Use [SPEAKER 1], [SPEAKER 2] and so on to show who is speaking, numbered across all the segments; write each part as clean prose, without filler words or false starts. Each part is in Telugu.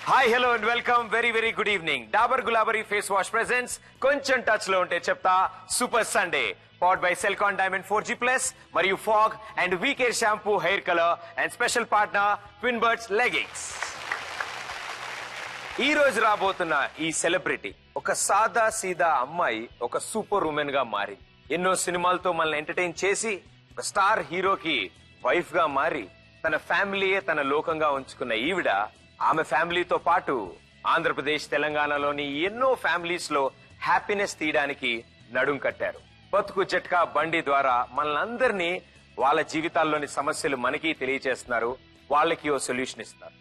[SPEAKER 1] Hi, hello and welcome. Very good evening. Dabur Gulabari Face Wash presents Koncham Touch lo unte chepta Super Sunday. Powered by Selcon Diamond 4G Plus, Mariu Fog and VK Shampoo Hair Color and special partner Twin Birds Leggings. ఈ రోజు రాబోతున్న ఈ సెలబ్రిటీ ఒక సాదా సీదా అమ్మాయి ఒక సూపర్ ఉమెన్ గా మారి ఎన్నో సినిమాలతో మనల్ని ఎంటర్టైన్ చేసి ఒక స్టార్ హీరోకి వైఫ్ గా మారి తన ఫ్యామిలీయే తన లోకంగా ఉంచుకున్న ఈవిడ ఆమె ఫ్యామిలీతో పాటు ఆంధ్రప్రదేశ్ తెలంగాణలోని ఎన్నో ఫ్యామిలీస్ లో హ్యాపీనెస్ తీయడానికి నడుం కట్టారు. బతుకు జట్కా బండి ద్వారా మనల్ని వాళ్ళ జీవితాల్లోని సమస్యలు మనకి తెలియజేస్తున్నారు, వాళ్ళకి ఓ సొల్యూషన్ ఇస్తారు.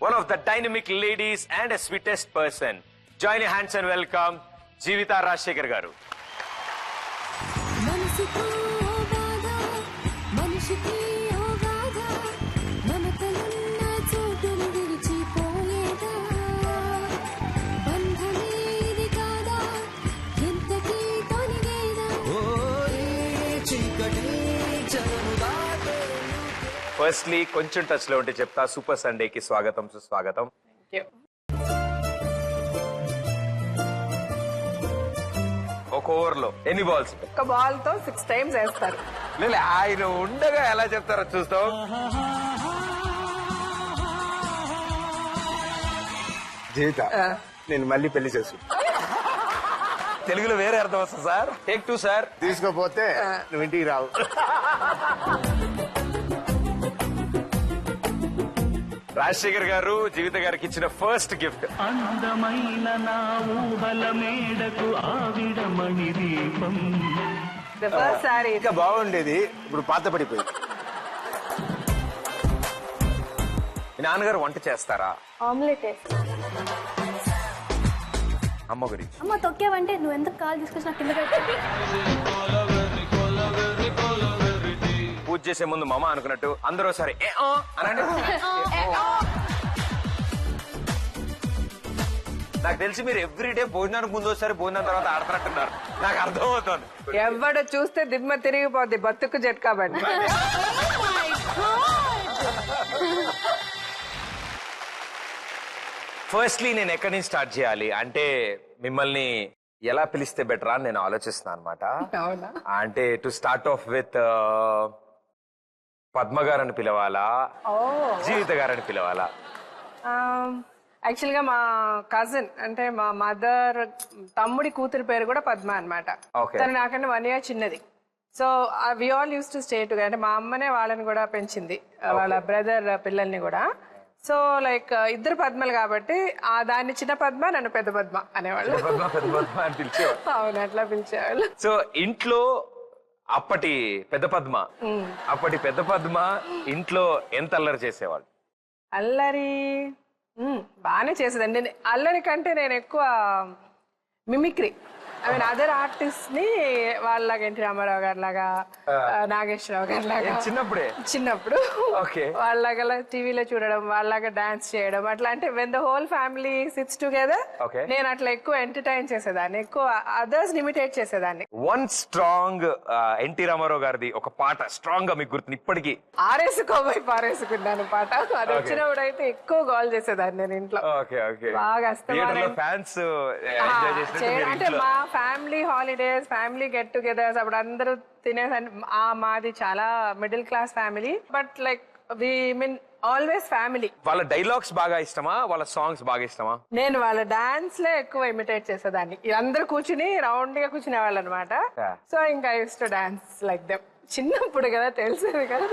[SPEAKER 1] One of the dynamic ladies and a sweetest person. Join your hands and welcome Jeevita Rajshekhar garu. Firstly కొంచెం టచ్ లో ఉంటే చెప్తా సూపర్ సండే కి స్వాగతం సుస్వాగతం. ఒక ఓవర్ లో ఎన్ని బాల్స్?
[SPEAKER 2] ఒక బాల్ తో 6 టైమ్స్ వేస్తారు.
[SPEAKER 1] ఆయన ఉండగా ఎలా చెప్తారో చూస్తాం.
[SPEAKER 3] జీవిత నేను మళ్ళీ పెళ్లి చేసు.
[SPEAKER 1] తెలుగులో వేరే అర్థం వస్తుంది సార్. Take 2 sir.
[SPEAKER 3] తీసుకోపోతే నువ్వు ఇంటికి రావు.
[SPEAKER 1] రాజశేఖర్ గారు జీవిత గారికి ఇచ్చిన ఫస్ట్ గిఫ్ట్.
[SPEAKER 4] అందమైన నా ఊహల మేడకు ఆవిడమణి దీపం.
[SPEAKER 3] ఇంకా బాగుండేది, ఇప్పుడు పాత పడిపోయింది.
[SPEAKER 1] మీ నాన్నగారు వంట చేస్తారా?
[SPEAKER 5] ఆమ్లెట్
[SPEAKER 1] అమ్మ గురించి
[SPEAKER 5] అమ్మ తొక్కేవంటే నువ్వు ఎందుకు కాల్ తీసుకొచ్చిన కింద
[SPEAKER 1] పూజ చేసే ముందు మామ అనుకున్నట్టు అందరూ సరే అనండి. నాకు తెలిసి మీరు ఎవ్రీడే భోజనానికి ముందు ఒకసారి భోజనం తర్వాత ఆడుతున్నట్టున్నారు, నాకు అర్థం అవుతుంది.
[SPEAKER 2] ఎవడు చూస్తే దిమ్మ తిరిగిపోద్ది బతుకు జట్కా బండి.
[SPEAKER 1] ఫస్ట్లీ నేను ఎక్కడి నుంచి స్టార్ట్ చేయాలి అంటే మిమ్మల్ని ఎలా పిలిస్తే బెటర్ అని నేను ఆలోచిస్తున్నాను అనమాట. అంటే to start of with Padma గారని పిలవాలా, జీవిత గారని పిలవాలా?
[SPEAKER 2] యాక్చువల్ గా మా కజిన్ అంటే మా మదర్ తమ్ముడి కూతురి పేరు కూడా పద్మ అనమాట. తను నాకంటే 1 year చిన్నది. So we all use to stay together. అంటే మా అమ్మనే వాళ్ళని కూడా పెంచింది, వాళ్ళ బ్రదర్ పిల్లల్ని కూడా. సో లైక్ ఇద్దరు పద్మలు కాబట్టి దాన్ని చిన్న పద్మ, నన్ను పెద్ద పద్మ అనేవాళ్ళు. అవును, అట్లా పిలిచేవాళ్ళు.
[SPEAKER 1] సో ఇంట్లో అప్పటి పెద్ద పద్మ ఇంట్లో ఎంత అల్లరి చేసేవాళ్ళు?
[SPEAKER 2] అల్లరి బాగానే చేసేదండి. అల్లరి కంటే నేను ఎక్కువ mimicry, I mean other artist ని వాళ్ళలాగా ఎన్టీ రామారావు గారి లాగా, నాగేశ్వరరావు గారి లాగా చిన్నప్పుడు వాళ్ళలాగా టీవీలో చూడడం, వాళ్ళలాగా డాన్స్ చేయడం అట్లా. అంటే when the whole family sits together నేను అట్లా ఎక్కువ ఎంటర్టైన్ చేసేదాన్ని, ఎక్కువ అదర్స్ ఇమిటేట్ చేసేదాన్ని.
[SPEAKER 1] వన్ స్ట్రాంగ్ ఎన్టీ రామారావు గారిది ఒక పాట స్ట్రాంగ్ గా మీకు గుర్తు ఇప్పటికీ?
[SPEAKER 2] ఆరేసుకోబోయి పారేసుకున్నాను పాట. అది వచ్చినప్పుడు అయితే ఎక్కువ గోల్ చేసేదాన్ని నేను ఇంట్లో బాగా.
[SPEAKER 1] ఫ్యాన్స్
[SPEAKER 2] అంటే మా family holidays, family get togethers అప్పుడు అందరూ తినేసరి మాది చాలా middle class family, but like we mean always family.
[SPEAKER 1] వాళ్ళ డైలాగ్స్ బాగా ఇష్టమా, వాళ్ళ సాంగ్స్ బాగా ఇష్టమా?
[SPEAKER 2] నేను వాళ్ళ డాన్స్ లే ఎక్కువ ఇమిటేట్ చేసేదాన్ని. అందరూ కూర్చుని రౌండ్ గా కూర్చునే వాళ్ళు అనమాట. సో ఇంకా use to dance like them. చిన్నప్పుడు కదా, తెలిసేది కదా,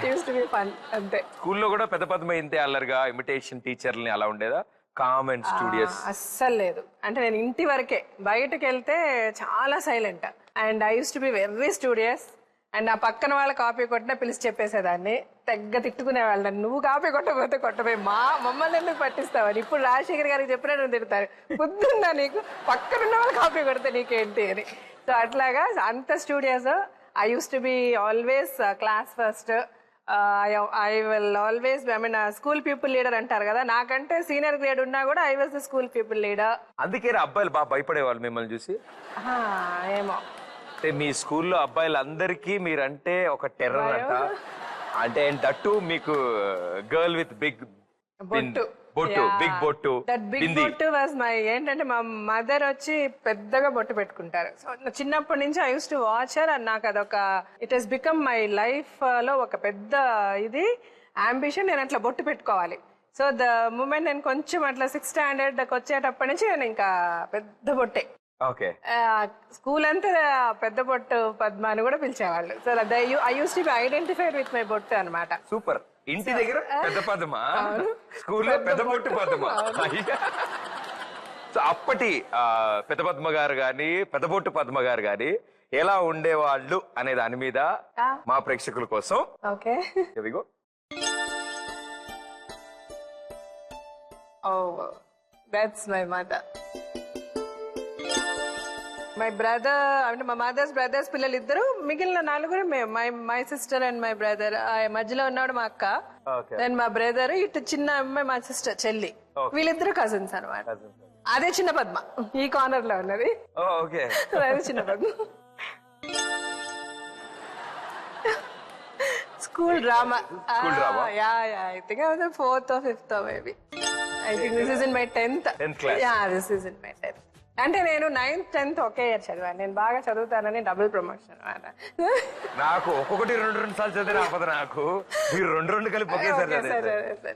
[SPEAKER 2] యూస్ టు బి ఫన్ అంతే.
[SPEAKER 1] స్కూల్లో కూడా పెద్ద పద్మ ఇంతే అల్లరిగా ఇమిటేషన్ టీచర్ని అలా ఉండేదా? కామ్ అండ్ స్టూడియస్
[SPEAKER 2] అస్సలు లేదు. అంటే నేను ఇంటి వరకే, బయటకు వెళ్తే చాలా silent. And I used to be very studious. And నా పక్కన వాళ్ళ కాపీ కొట్టినా పిలిచి చెప్పేసేదాన్ని. తెగ్గ తిట్టుకునే వాళ్ళని, నువ్వు కాపీ కొట్టకపోతే కొట్టపోయి మమ్మల్ని ఎందుకు పట్టిస్తావని. ఇప్పుడు రాజశేఖర్ గారికి చెప్పినా నువ్వు తిడతారు, పొద్దున్నా నీకు పక్కనున్న వాళ్ళు కాపీ కొడితే నీకేంటి అని. సో అట్లాగా అంత studious. I used to be always class first. I will always, I mean school people leader అంటారు కదా, నాకంటే సీనియర్ గ్రేడ్ ఉన్నా కూడా I was the school people leader.
[SPEAKER 1] అందుకే అబ్బాయిలు బాగా భయపడేవాళ్ళు మిమ్మల్ని చూసి?
[SPEAKER 2] ఏమో,
[SPEAKER 1] అంటే మీ స్కూల్లో అబ్బాయిలందరికీ మీరంటే ఒక టెర్రర్ అంట. అంటే దట్టు మీకు గర్ల్ విత్ బిగ్ బొట్టు, బిగ్ బొట్టు,
[SPEAKER 2] దట్ బిగ్
[SPEAKER 1] బింది.
[SPEAKER 2] బొట్టు వాజ్ మై ఏంటంటే మా మదర్ వచ్చి పెద్దగా బొట్టు పెట్టుకుంటారు. సో చిన్నప్పటి నుంచి I used to watch her and నాకు అదొక it has become my life లో ఒక పెద్ద ఇది అంబిషన్. నేను అట్లా బొట్టు పెట్టుకోవాలి. సో ద మూమెంట్ నేను కొంచెం అట్లా 6th స్టాండర్డ్ వచ్చేటప్పటి నుంచి నేను ఇంకా పెద్ద బొట్టే.
[SPEAKER 1] ఓకే.
[SPEAKER 2] స్కూల్ అంతా పెద్ద బొట్టు పద్మ అని కూడా పిలిచేవాళ్ళు. So I used to be identified with my బొట్టు అనమాట.
[SPEAKER 1] సూపర్. ఇంటి దగ్గర పెద్ద పదమా, స్కూల్లో పెద్ద బొట్టు పదమా. సో అప్పటి పెద్ద పద్మ గారు గాని పెద్ద బొట్టు పద్మ గారు గాని ఎలా ఉండేవాళ్ళు అనే దాని మీద మా ప్రేక్షకుల కోసం
[SPEAKER 2] okay. Oh, that's my mother. My brother అంటే మా మదర్స్ బ్రదర్స్ పిల్లలు ఇద్దరు, మిగిలిన 4 my sister and my brother. మధ్యలో ఉన్నాడు మా అక్క, దెన్ మా బ్రదర్, ఇటు చిన్న అమ్మాయి మా సిస్టర్ చెల్లి. వీళ్ళిద్దరు కజిన్స్ అనమాట. అదే చిన్న పద్మ ఈ కార్నర్ లో ఉన్నది. అదే చిన్న Padma. School drama. I think I was in 4th or 5th maybe. I think this is in my 10th
[SPEAKER 1] class.
[SPEAKER 2] Yeah, this is in my 10th. అంటే నేను 9th 10th ఒకే ఇయర్ చదివాను. నేను బాగా చదువుతానని డబుల్ ప్రమోషన్ అనమాట.
[SPEAKER 1] నాకు ఒక్కొక్కటి 2 సార్లు చదివిన ఆపద నాకు. మీరు 2 కలిపి ఒకేసారి.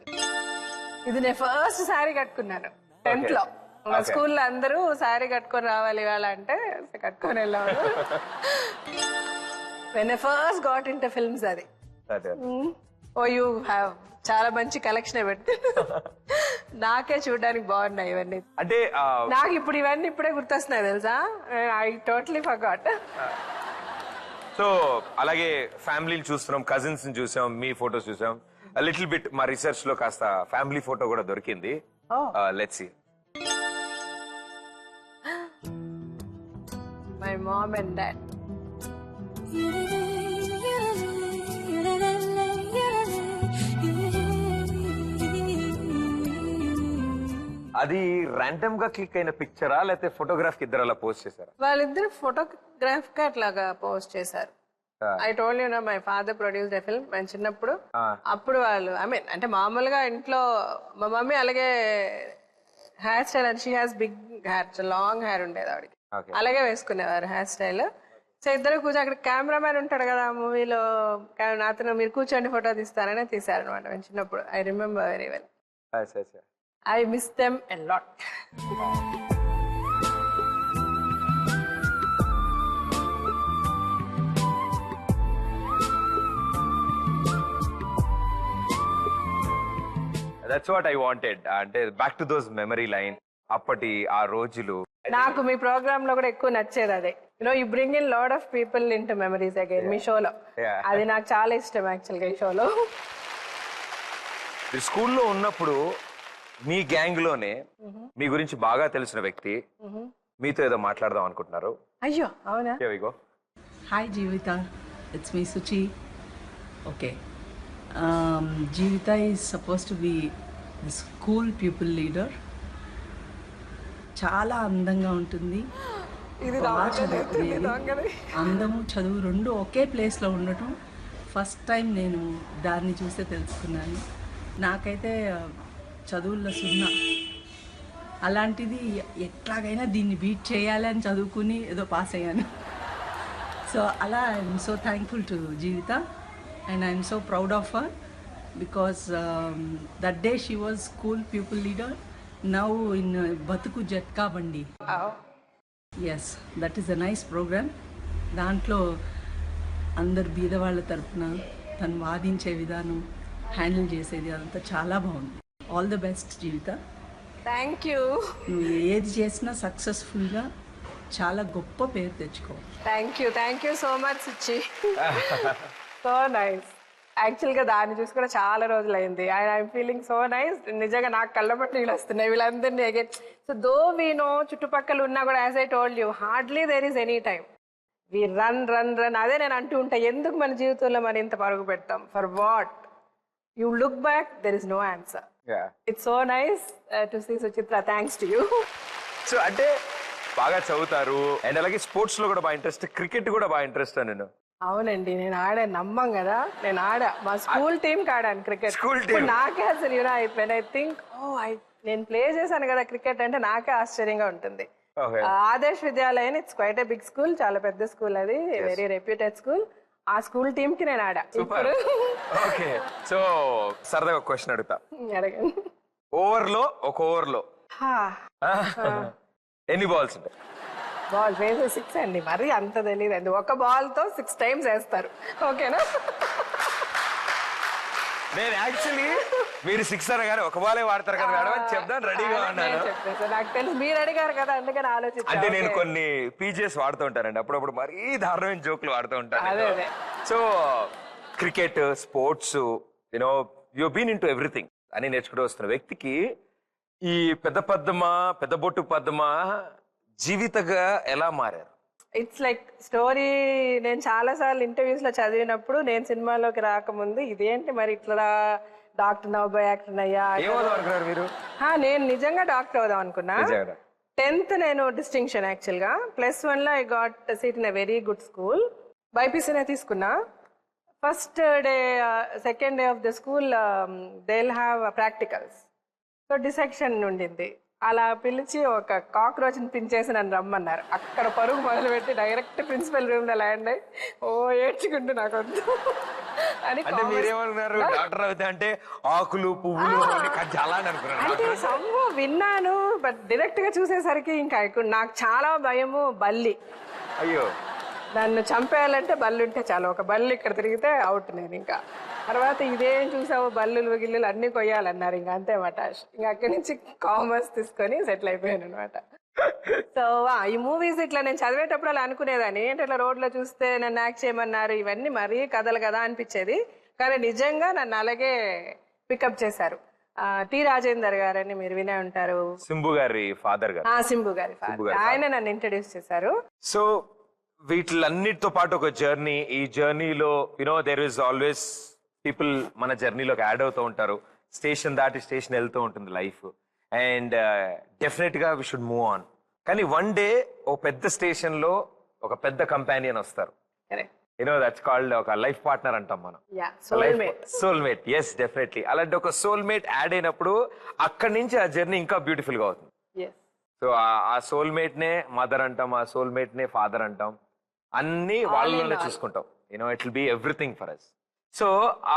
[SPEAKER 2] ఇది నేను ఫస్ట్ శారీ కట్టుకున్నాను 10th లో. మా స్కూల్లో అందరూ శారీ కట్టుకొని రావాలి ఇవాళ అంటే కట్టుకొని వెళ్ళాము. When I first got into films అది. ఓ యూ హ్యావ్ చాలా మంచి కలెక్షన్ పెట్టి నాకే చూడడానికి బాగున్నాయి ఇవన్నీ.
[SPEAKER 1] అంటే
[SPEAKER 2] నాకు ఇప్పుడు ఇవన్నీ ఇప్పుడే గుర్తొస్తున్నాయి తెలుసా. I totally forgot.
[SPEAKER 1] సో అలాగే ఫ్యామిలీని చూస్తున్నాం, కజిన్స్ ని చూసాం, మీ ఫోటోస్ చూసాం. లిటిల్ బిట్ మా రీసెర్చ్ లో కాస్త ఫ్యామిలీ ఫోటో కూడా దొరికింది. Let's see.
[SPEAKER 2] My mom and dad.
[SPEAKER 1] అది ర్యాండమ్ గా క్లిక్ అయిన పిక్చరా లేకపోతే ఫోటోగ్రాఫ్ కి ఇద్దరు అలా పోస్ట్ చేశారా?
[SPEAKER 2] వాళ్ళిద్దరు ఫోటోగ్రాఫ్ గా అట్లాగా పోస్ట్ చేశారు. I told you know my father produced a film. నేను చిన్నప్పుడు అప్పుడు వాళ్ళు ఐ మీన్ అంటే మామూలుగా ఇంట్లో మా మమ్మీ అలాగే hair style and she has big hair, long hair ఉండేది ఆవిడకి. అలాగే వేసుకునేవారు హెయిర్ స్టైల్. సో ఇద్దరు కూర్చొని అక్కడ కెమెరామ్యాన్ ఉంటాడు కదా మూవీలో, అతను మీరు కూర్చోండి ఫోటో తీస్తారనే తీశారు అనమాట నేను చిన్నప్పుడు. I remember very well. I miss them a lot.
[SPEAKER 1] That's what I wanted. అంటే back to those memory line. అప్పటి ఆ రోజులు.
[SPEAKER 2] నాకు మీ ప్రోగ్రామ్ లో కూడా ఎక్కువ నచ్చేది అదే. You bring in lot of people in to memories again మీ షోలో. అది నాకు చాలా ఇష్టం యాక్చువల్గా ఈ షోలో.
[SPEAKER 1] మీరు స్కూల్లో ఉన్నప్పుడు మీ గ్యాంగ్ లోనే మీ గురించి బాగా తెలిసిన వ్యక్తి మీతో ఏదో మాట్లాడదాం అనుకుంటున్నారు.
[SPEAKER 2] అయ్యో అవునా?
[SPEAKER 6] Hi Jeevitha, it's me Suchi. Okay, Jeevitha is suppose to be school people leader. చాలా అందంగా ఉంటుంది. అందము చదువు 2 ఒకే ప్లేస్లో ఉండటం ఫస్ట్ టైం నేను దాన్ని చూస్తే తెలుసుకున్నాను. నాకైతే చదువుల్లో 0. అలాంటిది ఎట్లాగైనా దీన్ని బీట్ చేయాలి అని చదువుకుని ఏదో పాస్ అయ్యాను. సో అలా I'm so thankful to Jeevitha and I'm so proud of her because that day she was school people leader. Now in Bathuku Jatka Bandi. Yes, that is a nice program. దాంట్లో అందరు బీదవాళ్ళ తరఫున తను వాదించే విధానం, హ్యాండిల్ చేసేది అదంతా చాలా బాగుంది. All the best Jeevitha.
[SPEAKER 2] Thank you.
[SPEAKER 6] నువ్వు ఏది చేసినా సక్సెస్ఫుల్గా చాలా గొప్ప పేరు తెచ్చుకో.
[SPEAKER 2] Thank you so much Suchi. So nice. యాక్చువల్గా దాన్ని చూసి కూడా చాలా రోజులైంది. I'm feeling so nice. నిజంగా నాకు కళ్ళబట్టి నీళ్ళు వస్తున్నాయి వీళ్ళందరినీ again. So though we know చుట్టుపక్కల ఉన్నా కూడా as I told you hardly there is any time we run. అదే నేను అంటూ ఉంటా, ఎందుకు మన జీవితంలో మనం ఇంత పరుగు పెడతాం? For what? You look back, there is no answer. It's so nice to see Suchitra. Thanks to you.
[SPEAKER 1] So అంటే బాగా చదువుతారు అండ్ అలాగే స్పోర్ట్స్ లో కూడా బాగా ఇంట్రెస్ట్, క్రికెట్ కూడా బాగా ఇంట్రెస్ట్. నేను
[SPEAKER 2] అవునండి, నేను ఆడాను, నమ్మం కదా. నేను మా స్కూల్ టీమ్ కి ఆడాను క్రికెట్.
[SPEAKER 1] School team.
[SPEAKER 2] నాకే అసలు ఐ థింక్ నేను ప్లే చేశాను కదా క్రికెట్ అంటే నాకే ఆశ్చర్యంగా ఉంటుంది.
[SPEAKER 1] Okay.
[SPEAKER 2] Adarsh Vidyalayam, it's quite a big school, చాలా పెద్ద స్కూల్, అది వెరీ రెప్యూటెడ్ స్కూల్. ఆ స్కూల్ టీమ్ కి నేను ఆడా.
[SPEAKER 1] సూపర్. ఓకే, సో సరదాగా ఒక క్వశ్చన్ అడుగుతా.
[SPEAKER 2] అడగండి.
[SPEAKER 1] ఒక ఓవర్లో ఎన్ని బాల్స్ ఉంటాయి?
[SPEAKER 2] బాల్ వేసే 6 అండి, మరి అంత తెలియదండి. ఒక బాల్ తో 6 times వేస్తారు. ఓకేనా?
[SPEAKER 1] నేను యాక్చువల్లీ మీరు 6 అనగానే ఒక బాలే వాడతారు కదా మేడం అని చెప్దాం రెడీగా ఉన్నాను.
[SPEAKER 2] నాకు తెలుసు మీరు అడిగారు కదా, అందుకని ఆలోచించాను.
[SPEAKER 1] అంటే నేను కొన్ని పీజెస్ వాడుతూ ఉంటానండి, అప్పుడప్పుడు మరీ దారుణమైన జోకులు వాడుతూ ఉంటాను.
[SPEAKER 2] అదే.
[SPEAKER 1] So cricket, sports, you know you been into everything అని నేర్చుకుంటూ వస్తున్న వ్యక్తికి ఈ పెద్ద బొట్టు పద్మ జీవితగా ఎలా మారారు?
[SPEAKER 2] It's like story. నేను చాలా సార్లు ఇంటర్వ్యూస్ లో చదివినప్పుడు, నేను సినిమాలోకి రాకముందు ఇదేంటి మరి ఇట్లా డాక్టర్ నవ్వుబోయ్ యాక్టర్ అయ్యా,
[SPEAKER 1] ఏమవుదాం అనుకున్నారు మీరు?
[SPEAKER 2] నేను నిజంగా డాక్టర్ అవుదాం అనుకున్నా.
[SPEAKER 1] నిజంగా?
[SPEAKER 2] 10th నేను డిస్టింక్షన్ యాక్చువల్ గా. +1 లో I got seat in a very good school. బైపీసీనే తీసుకున్నా. First day, second day of the school they will have practicals. So dissection ఉండింది. అలా పిలిచి ఒక కాక్రోచ్ ని పించేసి నన్ను రమ్మన్నారు. అక్కడ పరుగు మొదలుపెట్టి డైరెక్ట్ ప్రిన్సిపల్ రూమ్ లో ల్యాండ్ అయ్యి ఏడ్చుకుంటూ నాకు వద్దు అని.
[SPEAKER 1] అంటే మీరేమనుకున్నారు? డాక్టర్ అవుతా అంటే ఆకులు పువ్వులు చాలా
[SPEAKER 2] అంటే సమ్ము విన్నాను, బట్ డైరెక్ట్ గా చూసేసరికి ఇంకా నాకు చాలా భయము. బల్లి,
[SPEAKER 1] అయ్యో,
[SPEAKER 2] నన్ను చంపేయాలంటే బల్లి ఉంటే చాలు. ఒక బల్లి ఇక్కడ తిరిగితే అవుట్ నేను. ఇంకా తర్వాత ఇదేం చూసావు, బల్లులు గిల్లులు అన్ని కొయ్యాలన్నారు. ఇంకా అంతే మటాష్. ఇంకా అక్కడి నుంచి కామర్స్ తీసుకొని సెటిల్ అయిపోయాను అనమాట. సో ఈ మూవీస్ ఇట్లా నేను చదివేటప్పుడు అలా అనుకునేదాన్ని, ఏంటి ఇట్లా రోడ్లో చూస్తే నన్ను యాక్ట్ చేయమన్నారు, ఇవన్నీ మరీ కథలు కదా అనిపించేది. కానీ నిజంగా నన్ను అలాగే పికప్ చేశారు. టి రాజేందర్ గారని మీరు వినే ఉంటారు,
[SPEAKER 1] సింబు గారి ఫాదర్ గారు.
[SPEAKER 2] సింబు గారి ఫాదర్, ఆయన నన్ను ఇంట్రడ్యూస్ చేశారు.
[SPEAKER 1] సో వీటిలన్నిటితో పాటు ఒక జర్నీ. ఈ జర్నీలో you know there is always people మన జర్నీలోకి యాడ్ అవుతూ ఉంటారు. స్టేషన్ దాటి స్టేషన్ వెళ్తూ ఉంటుంది లైఫ్, అండ్ డెఫినెట్ గా వి షుడ్ మూవ్ ఆన్. కానీ వన్ డే ఓ పెద్ద స్టేషన్ లో ఒక పెద్ద కంపానియన్ వస్తారు. యూనో దట్స్ కాల్డ్ ఒక లైఫ్ పార్ట్నర్ అంటాం మనం. సోల్మేట్. Yes, definitely. అలాంటి ఒక సోల్మేట్ యాడ్ అయినప్పుడు అక్కడి నుంచి ఆ జర్నీ ఇంకా బ్యూటిఫుల్ గా అవుతుంది. సో ఆ సోల్మేట్ నే మదర్ అంటాం, ఆ సోల్మేట్ నే ఫాదర్ అంటాం. అన్ని వాళ్ళలోనే చూసుకుంటాం. You know it will be everything for us. So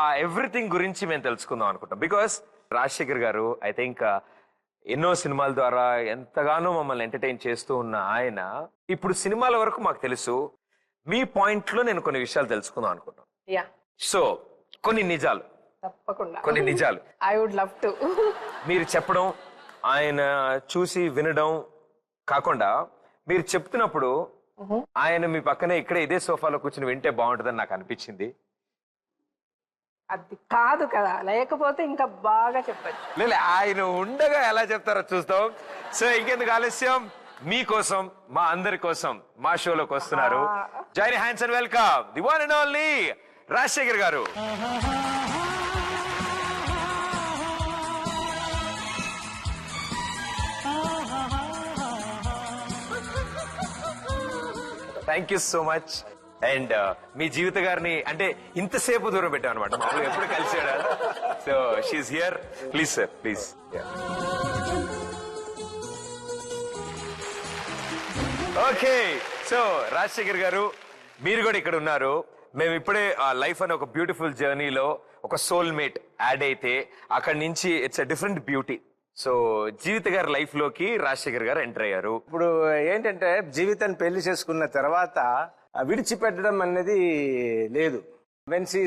[SPEAKER 1] ఆ ఎవ్రీథింగ్ గురించి మేము తెలుసుకుందాం అనుకుంటాం. బికాస్ రాజశేఖర్ గారు ఐ థింక్ ఎన్నో సినిమాల ద్వారా ఎంతగానో మమ్మల్ని ఎంటర్టైన్ చేస్తూ ఉన్న ఆయన, ఇప్పుడు సినిమాల వరకు మాకు తెలుసు. మీ పాయింట్ లో నేను కొన్ని విషయాలు తెలుసుకుందాం అనుకుంటాం. సో కొన్ని నిజాలు,
[SPEAKER 2] తప్పకుండా
[SPEAKER 1] కొన్ని నిజాలు
[SPEAKER 2] ఐ వుడ్ లవ్ టు
[SPEAKER 1] మీరు చెప్పడం, ఆయన చూసి వినడం కాకుండా మీరు చెప్తున్నప్పుడు ఆయన మీ పక్కనే ఇక్కడే ఇదే సోఫాలో కూర్చుని వింటే బాగుంటుందని నాకు అనిపించింది.
[SPEAKER 2] అది కాదు కదా, లేకపోతే ఇంకా బాగా చెప్పచ్చు.
[SPEAKER 1] లేదు, ఆయన ఉండగా ఎలా చెప్తారో చూస్తాం. సో ఇంకెందుకు ఆలస్యం, మీకోసం, మా అందరి కోసం మా షోలోకి వస్తున్నారు. Join hands and welcome the one and only Rajasekhar గారు. Thank you so much. And మీ జీవిత గారిని అంటే ఇంతసేపు దూరం పెట్టాం అనమాట, మామూలుగా ఎప్పుడు కలిసాడు. So she's here. Please sir, please. Okay, so Rajasekhar గారు మీరు కూడా ఇక్కడ ఉన్నారు. మేము ఇప్పుడే లైఫ్ అనే ఒక బ్యూటిఫుల్ జర్నీలో ఒక సోల్మేట్ యాడ్ అయితే అక్కడి నుంచి it's a different beauty. So Jeevitha గారి లైఫ్ లోకి రాజశేఖర్ గారు ఎంటర్ అయ్యారు.
[SPEAKER 3] ఇప్పుడు ఏంటంటే జీవితాన్ని పెళ్లి చేసుకున్న తర్వాత విడిచిపెట్టడం అనేది లేదు. వెన్ షీ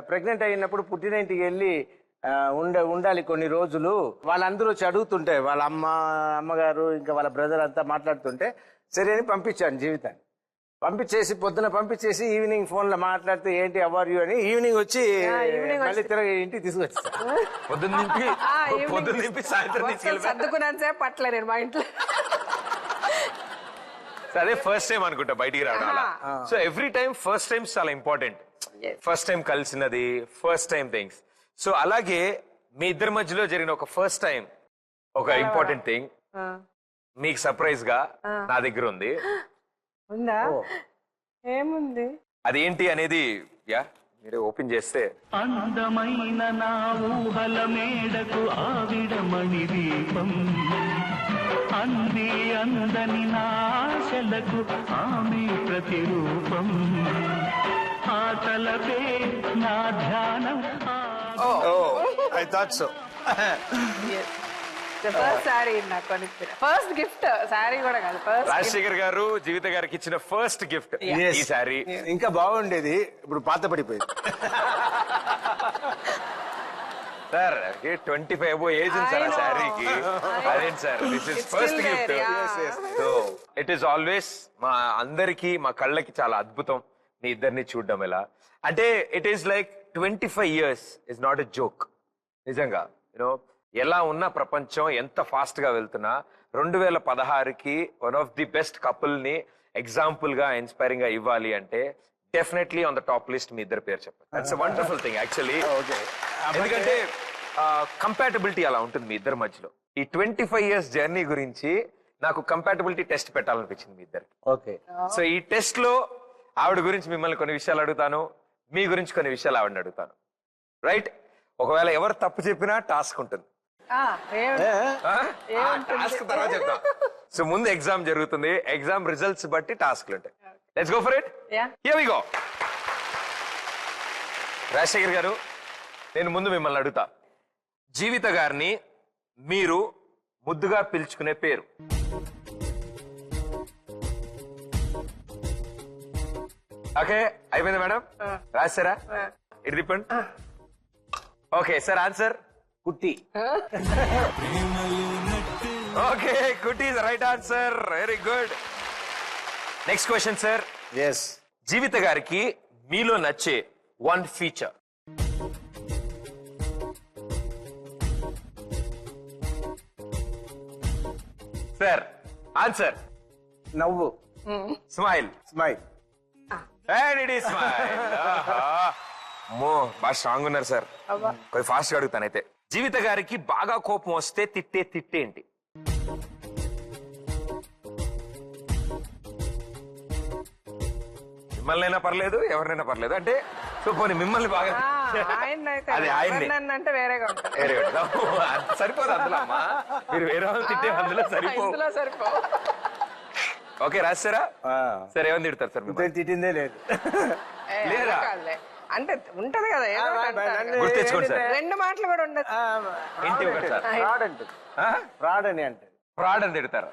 [SPEAKER 3] ప్రెగ్నెంట్ అయినప్పుడు పుట్టినింటికి వెళ్ళి ఉండాలి కొన్ని రోజులు. వాళ్ళందరూ వచ్చి అడుగుతుంటే, వాళ్ళ అమ్మగారు ఇంకా వాళ్ళ బ్రదర్ అంతా మాట్లాడుతుంటే సరే అని పంపించాను జీవితాన్ని. పొద్దున పంపించేసి ఈవినింగ్ ఫోన్ లో మాట్లాడితే ఏంటి అవర్ యూ అని ఈవినింగ్ వచ్చి మళ్ళీ తిరిగి ఇంటికి తీసుకొచ్చా.
[SPEAKER 1] పొద్దున్న నింపి సాయంత్రం
[SPEAKER 2] సర్దుకున్నాను సేపు పట్ల నేను మా ఇంట్లో.
[SPEAKER 1] అదే ఫస్ట్ టైం అనుకుంటా బయటికి రావడం. So every time first time చాలా ఇంపార్టెంట్. ఫస్ట్ టైం కలిసినది, ఫస్ట్ టైం థింగ్స్. సో అలాగే మీ ఇద్దరి మధ్యలో జరిగిన ఒక ఫస్ట్ టైం ఒక ఇంపార్టెంట్ థింగ్ మీకు సర్ప్రైజ్ గా నా దగ్గర ఉంది.
[SPEAKER 2] ఉందా? ఏముంది?
[SPEAKER 1] అదేంటి అనేది మీరే ఓపెన్ చేస్తే
[SPEAKER 4] అందమైన నా ఊహల మేడకు ఆవిడమణి దీపం, అంది అందని నా ఆశలకు ఆమె ప్రతిరూపం, ఆ తలపే నా ధ్యానం
[SPEAKER 3] I thought so.
[SPEAKER 2] First sari నాకు కొనిచ్చిన ఫస్ట్ గిఫ్ట్. శారీ కూడా కాదు, ఫస్ట్
[SPEAKER 1] రాజశేఖర్ గారు జీవిత గారికి ఇచ్చిన ఫస్ట్ గిఫ్ట్ ఈ సారీ.
[SPEAKER 3] ఇంకా బాగుండేది, ఇప్పుడు పాత పడిపోయింది.
[SPEAKER 1] సార్ 25 అబో ఏజ్ ఉంది సార్ ఆ శారీకి. అదేంటి sir, this is first
[SPEAKER 2] still
[SPEAKER 1] gift.
[SPEAKER 2] there,
[SPEAKER 1] so it is always మా అందరికి మా కళ్ళకి చాలా అద్భుతం మీ ఇద్దరిని చూడడం. ఎలా అంటే it is like 25 years is not a joke. నిజంగా యూనో ఎలా ఉన్న ప్రపంచం ఎంత ఫాస్ట్ గా వెళ్తున్నా 2016కి one of the best couple ని ఎగ్జాంపుల్ గా ఇన్స్పైరింగ్ గా ఇవ్వాలి అంటే definitely on the top list మీ ఇద్దరు పేరు చెప్పండి. That's wonderful thing actually. ఎందుకంటే కంపాటబిలిటీ అలా ఉంటుంది మీ ఇద్దరి మధ్యలో. ఈ 25 years జర్నీ గురించి నాకు కంపాటబిలిటీ టెస్ట్ పెట్టాలనిపించింది మీ ఇద్దరికి.
[SPEAKER 3] ఓకే,
[SPEAKER 1] సో ఈ టెస్ట్ లో ఆవిడ గురించి మిమ్మల్ని కొన్ని విషయాలు అడుగుతాను, మీ గురించి కొన్ని విషయాలు ఆవిడని అడుగుతాను. రైట్? ఒకవేళ ఎవరు తప్పు చెప్పినా టాస్క్ ఉంటుంది. టాస్క్ తర్వాత చెప్తాం. సో ముందు ఎగ్జామ్ జరుగుతుంది, ఎగ్జామ్ రిజల్ట్స్ బట్టి టాస్క్లు ఉంటాయి. Let's go for it. Here we go. Rajasekhar garu, నేను ముందు మిమ్మల్ని అడుగుతా, జీవిత గారిని మీరు ముద్దుగా పిలుచుకునే పేరు? ఓకే, అయిపోయింది మేడం, రాశారా? ఇటు తిప్పండి. ఓకే సార్, ఆన్సర్
[SPEAKER 3] కుట్టి.
[SPEAKER 1] ఓకే, కుట్టి is right answer. Very good. Next question sir.
[SPEAKER 3] Yes.
[SPEAKER 1] Jeevitha గారికి మీలో నచ్చే వన్ ఫీచర్? Sir answer?
[SPEAKER 3] నవ్వు.
[SPEAKER 1] Smile.
[SPEAKER 3] Smile.
[SPEAKER 1] And it is smile. మో బాగా స్ట్రాంగ్ ఉన్నారు సార్. కొంచెం ఫాస్ట్ గా అడుగుతానైతే. జీవిత గారికి బాగా కోపం వస్తే తిట్టే తిట్టేంటి? మిమ్మల్నైనా పర్లేదు, ఎవరినైనా పర్లేదు. అంటే సో పోనీ మిమ్మల్ని బాగా అది ఆయన్ని
[SPEAKER 2] అంటే వేరేగా ఉంటుంది.
[SPEAKER 1] వేరే సరిపోదు అందులో అమ్మా. మీరు వేరే వాళ్ళు తిట్టే అందులో సరిపో.
[SPEAKER 2] ఇందులో సరిపో.
[SPEAKER 1] ఓకే, రాస్తారా? సరే, ఏమని తిడతారు సార్ మిమ్మల్ని?
[SPEAKER 3] తిట్టిందే లేదు.
[SPEAKER 1] లేదా?
[SPEAKER 2] అంటే ఉంటది కదా, ఏదో ఒకటి అంటారు.
[SPEAKER 1] గుర్తు తెచ్చుకోండి సార్.
[SPEAKER 2] రెండు మాటలు కూడా ఉండదు.
[SPEAKER 1] ఇంటి ఒకటి సార్.
[SPEAKER 3] ఫ్రాడ్ అంటుంది. ఫ్రాడ్ అని అంటే
[SPEAKER 1] ఫ్రాడ్ అని తిడతారు.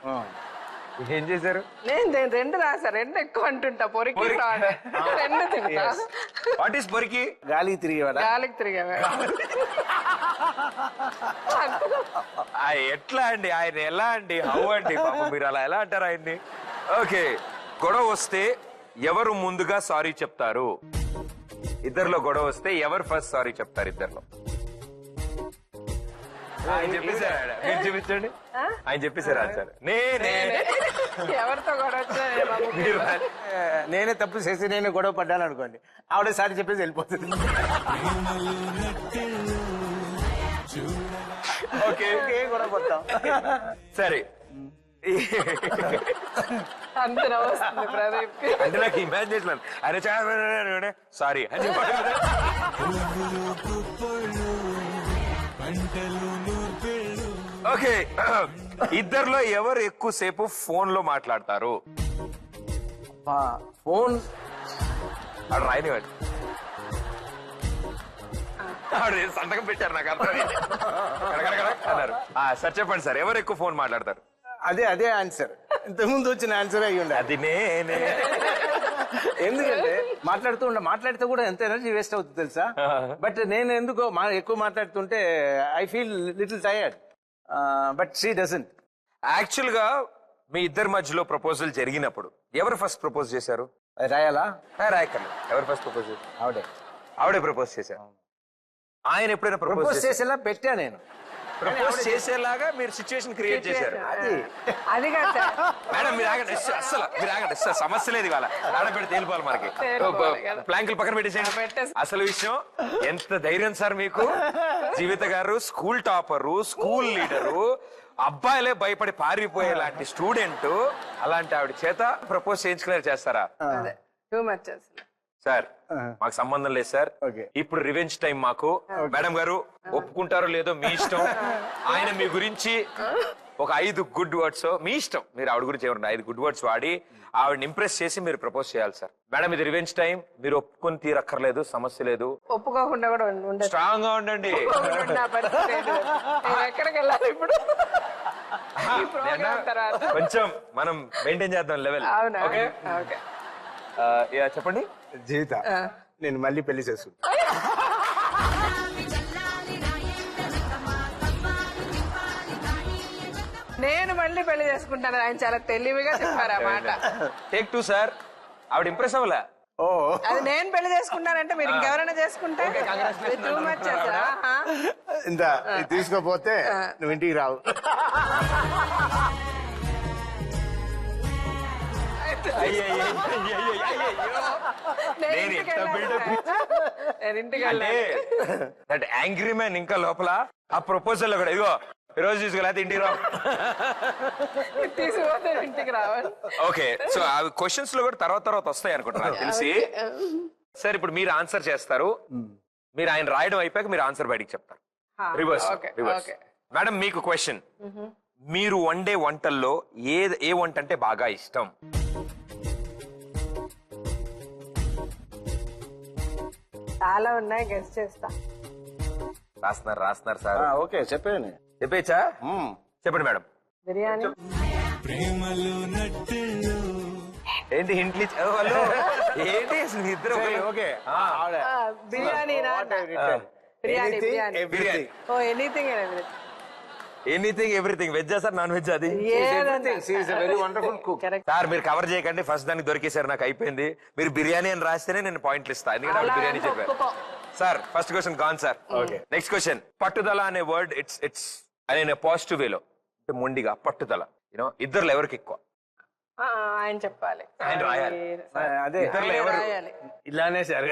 [SPEAKER 1] ఏం చేశారు?
[SPEAKER 2] నేను రెండు రాసా, రెండు ఎక్కువ అంటుంటా. పొరికి ఫ్రాడ్ రెండు తింటా.
[SPEAKER 1] వాట్ ఈస్ పొరికి?
[SPEAKER 3] గాలికి తిరిగేవాడా?
[SPEAKER 2] గాలికి తిరిగేవా?
[SPEAKER 1] ఎట్లా అండి ఆయన, ఎలా అండి, హౌ అండి? పాపం మీరు అలా ఎలా అంటారు ఆయన్ని? ఓకే, గొడవ వస్తే ఎవరు ముందుగా సారీ చెప్తారు? ఇద్దరిలో గొడవ వస్తే ఎవరు ఫస్ట్ సారీ చెప్తారు ఇద్దరిలో? ఆయన చెప్పేశారు. మీరు చూపించండి. ఆయన చెప్పేశారు ఆన్సర్. నేనే.
[SPEAKER 2] ఎవరితో గొడవ
[SPEAKER 1] మీరు
[SPEAKER 3] నేనే తప్పు చేసి నేనే గొడవ పడ్డాను అనుకోండి, ఆవిడ సారి చెప్పేసి వెళ్ళిపోతుంది.
[SPEAKER 1] ఓకే,
[SPEAKER 3] గొడవ పడతాం.
[SPEAKER 1] సరే.
[SPEAKER 2] అంత నవ్వుతుంది ప్రదీప్.
[SPEAKER 1] అంటే నాకు ఇమాజినేషన్, అరే చాలా సారీ అని చెప్పాడు. ఓకే, ఇద్దర్లో ఎవరు ఎక్కువసేపు ఫోన్ లో మాట్లాడతారు?
[SPEAKER 3] ఫోన్
[SPEAKER 1] రాయనివ్వండి. సంతకం పెట్టారు, నాకు అర్థం అన్నారు. సార్ చెప్పండి సార్, ఎవరు ఎక్కువ ఫోన్ మాట్లాడతారు?
[SPEAKER 3] అదే ఆన్సర్. ఇంతకుముందు వచ్చిన ఆన్సర్ అయ్యి ఉండాలి.
[SPEAKER 1] అది నేనే.
[SPEAKER 3] ఎందుకంటే మాట్లాడితే కూడా ఎంత ఎనర్జీ వేస్ట్ అవుతుంది తెలుసా? బట్ నేను ఎందుకో ఎక్కువ మాట్లాడుతుంటే I feel little tired, but she doesn't.
[SPEAKER 1] Actual గా మీ ఇద్దరి మధ్యలో ప్రపోజల్ జరిగినప్పుడు ఎవరు ఫస్ట్ ప్రపోజ్ చేశారు?
[SPEAKER 3] రాయాలా?
[SPEAKER 1] రాయకర్లేదు. ఎవరు ఫస్ట్ ప్రపోజ్ చేశారు? ఆవిడే ప్రపోజ్ చేశారు. ఆయన ఎప్పుడైనా
[SPEAKER 3] ప్రపోజ్ చేసేలా పెట్టా నేను.
[SPEAKER 1] ప్రపోజ్ చేసేలాగా మీరు సిచ్యువేషన్ క్రియేట్ చేశారు.
[SPEAKER 2] అది కాదు సార్.
[SPEAKER 1] మేడం మీరు ఆగండి, అస్సలు మీరు ఆగండి, సమస్య లేదు. ఇవాళ ఆడబెడితే వెళ్ళిపోవాలి మనకి. ప్లాంకులు పక్కన పెట్టేసేయండి. అసలు విషయం, ఎంత ధైర్యం సార్ మీకు? జీవిత గారు స్కూల్ టాపరు, స్కూల్ లీడరు, అబ్బాయిలే భయపడి పారిపోయే లాంటి స్టూడెంట్, అలాంటి ఆవిడ చేత ప్రపోజ్ చేయించుకునే చేస్తారా?
[SPEAKER 2] టూ మచ్ అసలు.
[SPEAKER 1] సార్ మాకు సంబంధం లేదు సార్.
[SPEAKER 3] Okay.
[SPEAKER 1] ఇప్పుడు రివెంజ్ టైం మాకు. మేడం గారు ఒప్పుకుంటారో లేదో మీ ఇష్టం. ఆయన మీ గురించి ఒక 5 గుడ్ వర్డ్స్ మీ ఇష్టం, మీరు ఆవిడ గురించి ఏమన్నా 5 గుడ్ వర్డ్స్ వాడి ఆవిడని ఇంప్రెస్ చేసి మీరు ప్రపోజ్ చేయాలి సార్. మేడం ఇది రివెంజ్ టైం, మీరు ఒప్పుకొని తీరక్కర్లేదు, సమస్య లేదు.
[SPEAKER 2] ఒప్పుకోకుండా కూడా ఉండదు.
[SPEAKER 1] స్ట్రాంగ్ గా ఉండండి.
[SPEAKER 2] నా పరిస్థితి ఏంటి? నేను ఎక్కడికి వెళ్ళాలి ఇప్పుడు? ఈ ప్రోగ్రామ్ తర్వాత.
[SPEAKER 1] కొంచెం మనం మెయింటైన్ చేద్దాం లెవెల్.
[SPEAKER 2] అవునా?
[SPEAKER 1] Okay
[SPEAKER 2] okay.
[SPEAKER 1] చెప్పండి.
[SPEAKER 3] జీవిత నేను మళ్ళీ పెళ్లి చేసుకుంటా.
[SPEAKER 2] నేను మళ్ళీ పెళ్లి చేసుకుంటాను. ఆయన చాలా తెలివిగా చెప్పారు ఆ మాట.
[SPEAKER 1] Take 2 sir. ఆవిడ ఇంప్రెస్ అవ్వలే.
[SPEAKER 3] ఓ
[SPEAKER 2] అది నేను పెళ్లి చేసుకుంటానంటే మీరు ఇంకెవరైనా చేసుకుంటే too much చేస్తారా?
[SPEAKER 3] ఇంత తీసుకోపోతే నువ్వు ఇంటికి రావు.
[SPEAKER 2] నేను ఇంటికి వెళ్ళాలి.
[SPEAKER 1] దట్ యాంగ్రీ మ్యాన్ ఇంకా లోపల ఆ ప్రపోజల్ లో కూడా ఇదిగో ఈ రోజు తీసుకెళ్ళి ఇంటికి రావు.
[SPEAKER 2] తీసుకుపోతే ఇంటికి రావాలి.
[SPEAKER 1] ఓకే, సో ఆ క్వశ్చన్స్ లో కూడా తర్వాత వస్తాయి అనుకుంటా నాకు తెలిసి. సార్ ఇప్పుడు మీరు ఆన్సర్ చేస్తారు, మీరు ఆయన రాయడం అయిపోయాక మీరు ఆన్సర్ బయటికి చెప్తారు. రివర్స్. మేడం మీకు క్వశ్చన్, మీరు వండే వంటల్లో ఏ వంట అంటే బాగా ఇష్టం?
[SPEAKER 2] చాలా ఉన్నాయి, గెస్ట్ చేస్తా.
[SPEAKER 1] రాస్తున్నారు సార్.
[SPEAKER 3] ఓకే చెప్పండి.
[SPEAKER 1] చెప్పేచ్చా? చెప్పండి మేడం.
[SPEAKER 2] బిర్యానీ.
[SPEAKER 1] ఏంటి హింట్లు ఏంటి నిద్ర?
[SPEAKER 3] Okay
[SPEAKER 2] biryani biryani. Oh anything
[SPEAKER 1] anything everything. Veg sir, non veg? అది
[SPEAKER 3] వెరీ వండర్ఫుల్ కుక్.
[SPEAKER 1] సార్ మీరు కవర్ చేయకండి, ఫస్ట్ దానికి దొరికేసారు, నాకు అయిపోయింది. మీరు బిర్యానీ అని రాస్తేనే నేను పాయింట్లు ఇస్తాను, ఎందుకంటే ఆవిడ బిర్యానీ చెప్పారు. Sir first question gone sir. Next question, పట్టుదల అనే వర్డ్ ఇట్స్ అనే పాజిటివ్ వేలో అంటే మొండిగా పట్టుదల, యూనో ఇద్దరులో ఎవరికి ఎక్కువ?
[SPEAKER 2] ఆయన చెప్పాలి.
[SPEAKER 1] ఆయన రాయాలి.
[SPEAKER 3] అదే
[SPEAKER 1] ఇద్దరులో ఎవరు?
[SPEAKER 3] ఇలానే సార్.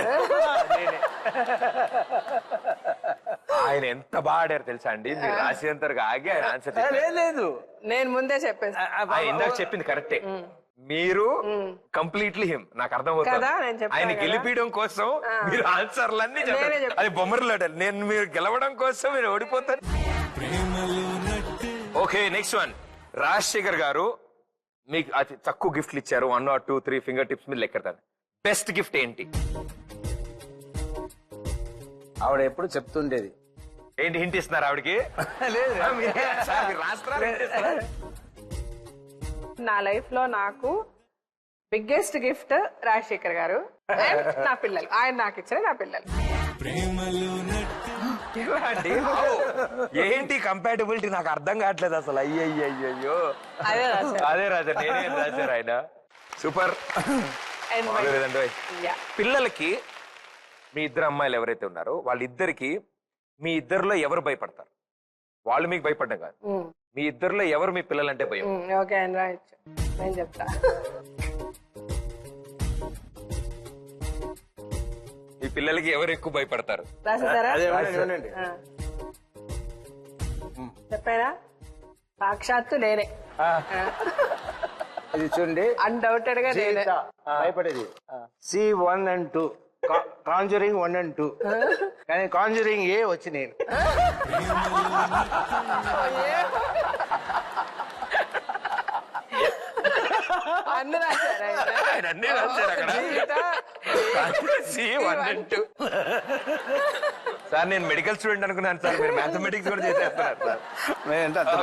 [SPEAKER 1] ఆయన ఎంత బాగా ఆడారు తెలుసా అండి, మీరు రాసేంతవరకు ఆగి ఆయన ఆన్సర్
[SPEAKER 3] లేదు
[SPEAKER 2] నేను ముందే చెప్పేసి.
[SPEAKER 1] ఇందాక చెప్పింది కరెక్టే. మీరు కంప్లీట్లీ హిమ్, నాకు అర్థం
[SPEAKER 2] కదా, నేను
[SPEAKER 1] అవుతుంది.
[SPEAKER 2] చెప్పాను
[SPEAKER 1] ఆయన
[SPEAKER 2] కదా.
[SPEAKER 1] గెలిపించడం కోసం మీరు ఆన్సర్లన్నీ చెప్పారు. అది బొమ్మరులాడాలి. నేను మీరు గెలవడం కోసం మీరు ఓడిపోతారు. ఓకే నెక్స్ట్ వన్, రాజశేఖర్ గారు మీకు అతి తక్కువ గిఫ్ట్లు ఇచ్చారు, 1 or 2, 3 ఫింగర్ టిప్స్ మీరు లెక్కడతారు. బెస్ట్ గిఫ్ట్ ఏంటి?
[SPEAKER 3] ఆవిడ ఎప్పుడు చెప్తుండేది.
[SPEAKER 1] ఏంటి హింట్ ఇస్తున్నారు ఆవిడకి?
[SPEAKER 3] లేదు
[SPEAKER 2] నా లైఫ్ లో నాకు బిగ్గెస్ట్ గిఫ్ట్ రాజశేఖర్ గారు and నా పిల్లలు. ఆయన నాకు ఇచ్చిన నా పిల్లలు.
[SPEAKER 1] ఏంటి కంపాటబిలిటీ నాకు అర్థం కావట్లేదు అసలు. అయ్యయ్యో
[SPEAKER 2] అదే రాశారు.
[SPEAKER 1] అదే రాశారు, నేనేం రాశారు ఆయన. సూపర్.
[SPEAKER 2] And my- Yeah.
[SPEAKER 1] పిల్లలకి మీ ఇద్దరు అమ్మాయిలు ఎవరైతే ఉన్నారో వాళ్ళిద్దరికి మీ ఇద్దరిలో ఎవరు భయపడతారు? వాళ్ళు మీకు భయపడ్డం కాదు, మీ ఇద్దరిలో ఎవరు మీ పిల్లలంటే భయం?
[SPEAKER 2] ఓకే ఆయన రాయొచ్చు, నేను చెప్తా.
[SPEAKER 1] మీ పిల్లలకి ఎవరు ఎక్కువ భయపడతారు?
[SPEAKER 2] రాసేసారా?
[SPEAKER 3] వినండి.
[SPEAKER 2] చెప్పారా? సాక్షాత్తు నేనే.
[SPEAKER 3] అది చూడండి,
[SPEAKER 2] అన్డౌటెడ్ గా నేనే.
[SPEAKER 3] భయపడేది C1 and 2, కాంజరింగ్ 1 and 2, కానీ కాంజరింగ్ ఏ వచ్చి నేను.
[SPEAKER 2] అన్ని రాశారా?
[SPEAKER 1] ఆయన అన్నీ రాశారు అక్కడ. C1 and 2. సార్ నేను మెడికల్ స్టూడెంట్ అనుకున్నాను సార్, మీరు మ్యాథమెటిక్స్ కూడా చేసేస్తున్నారు sir.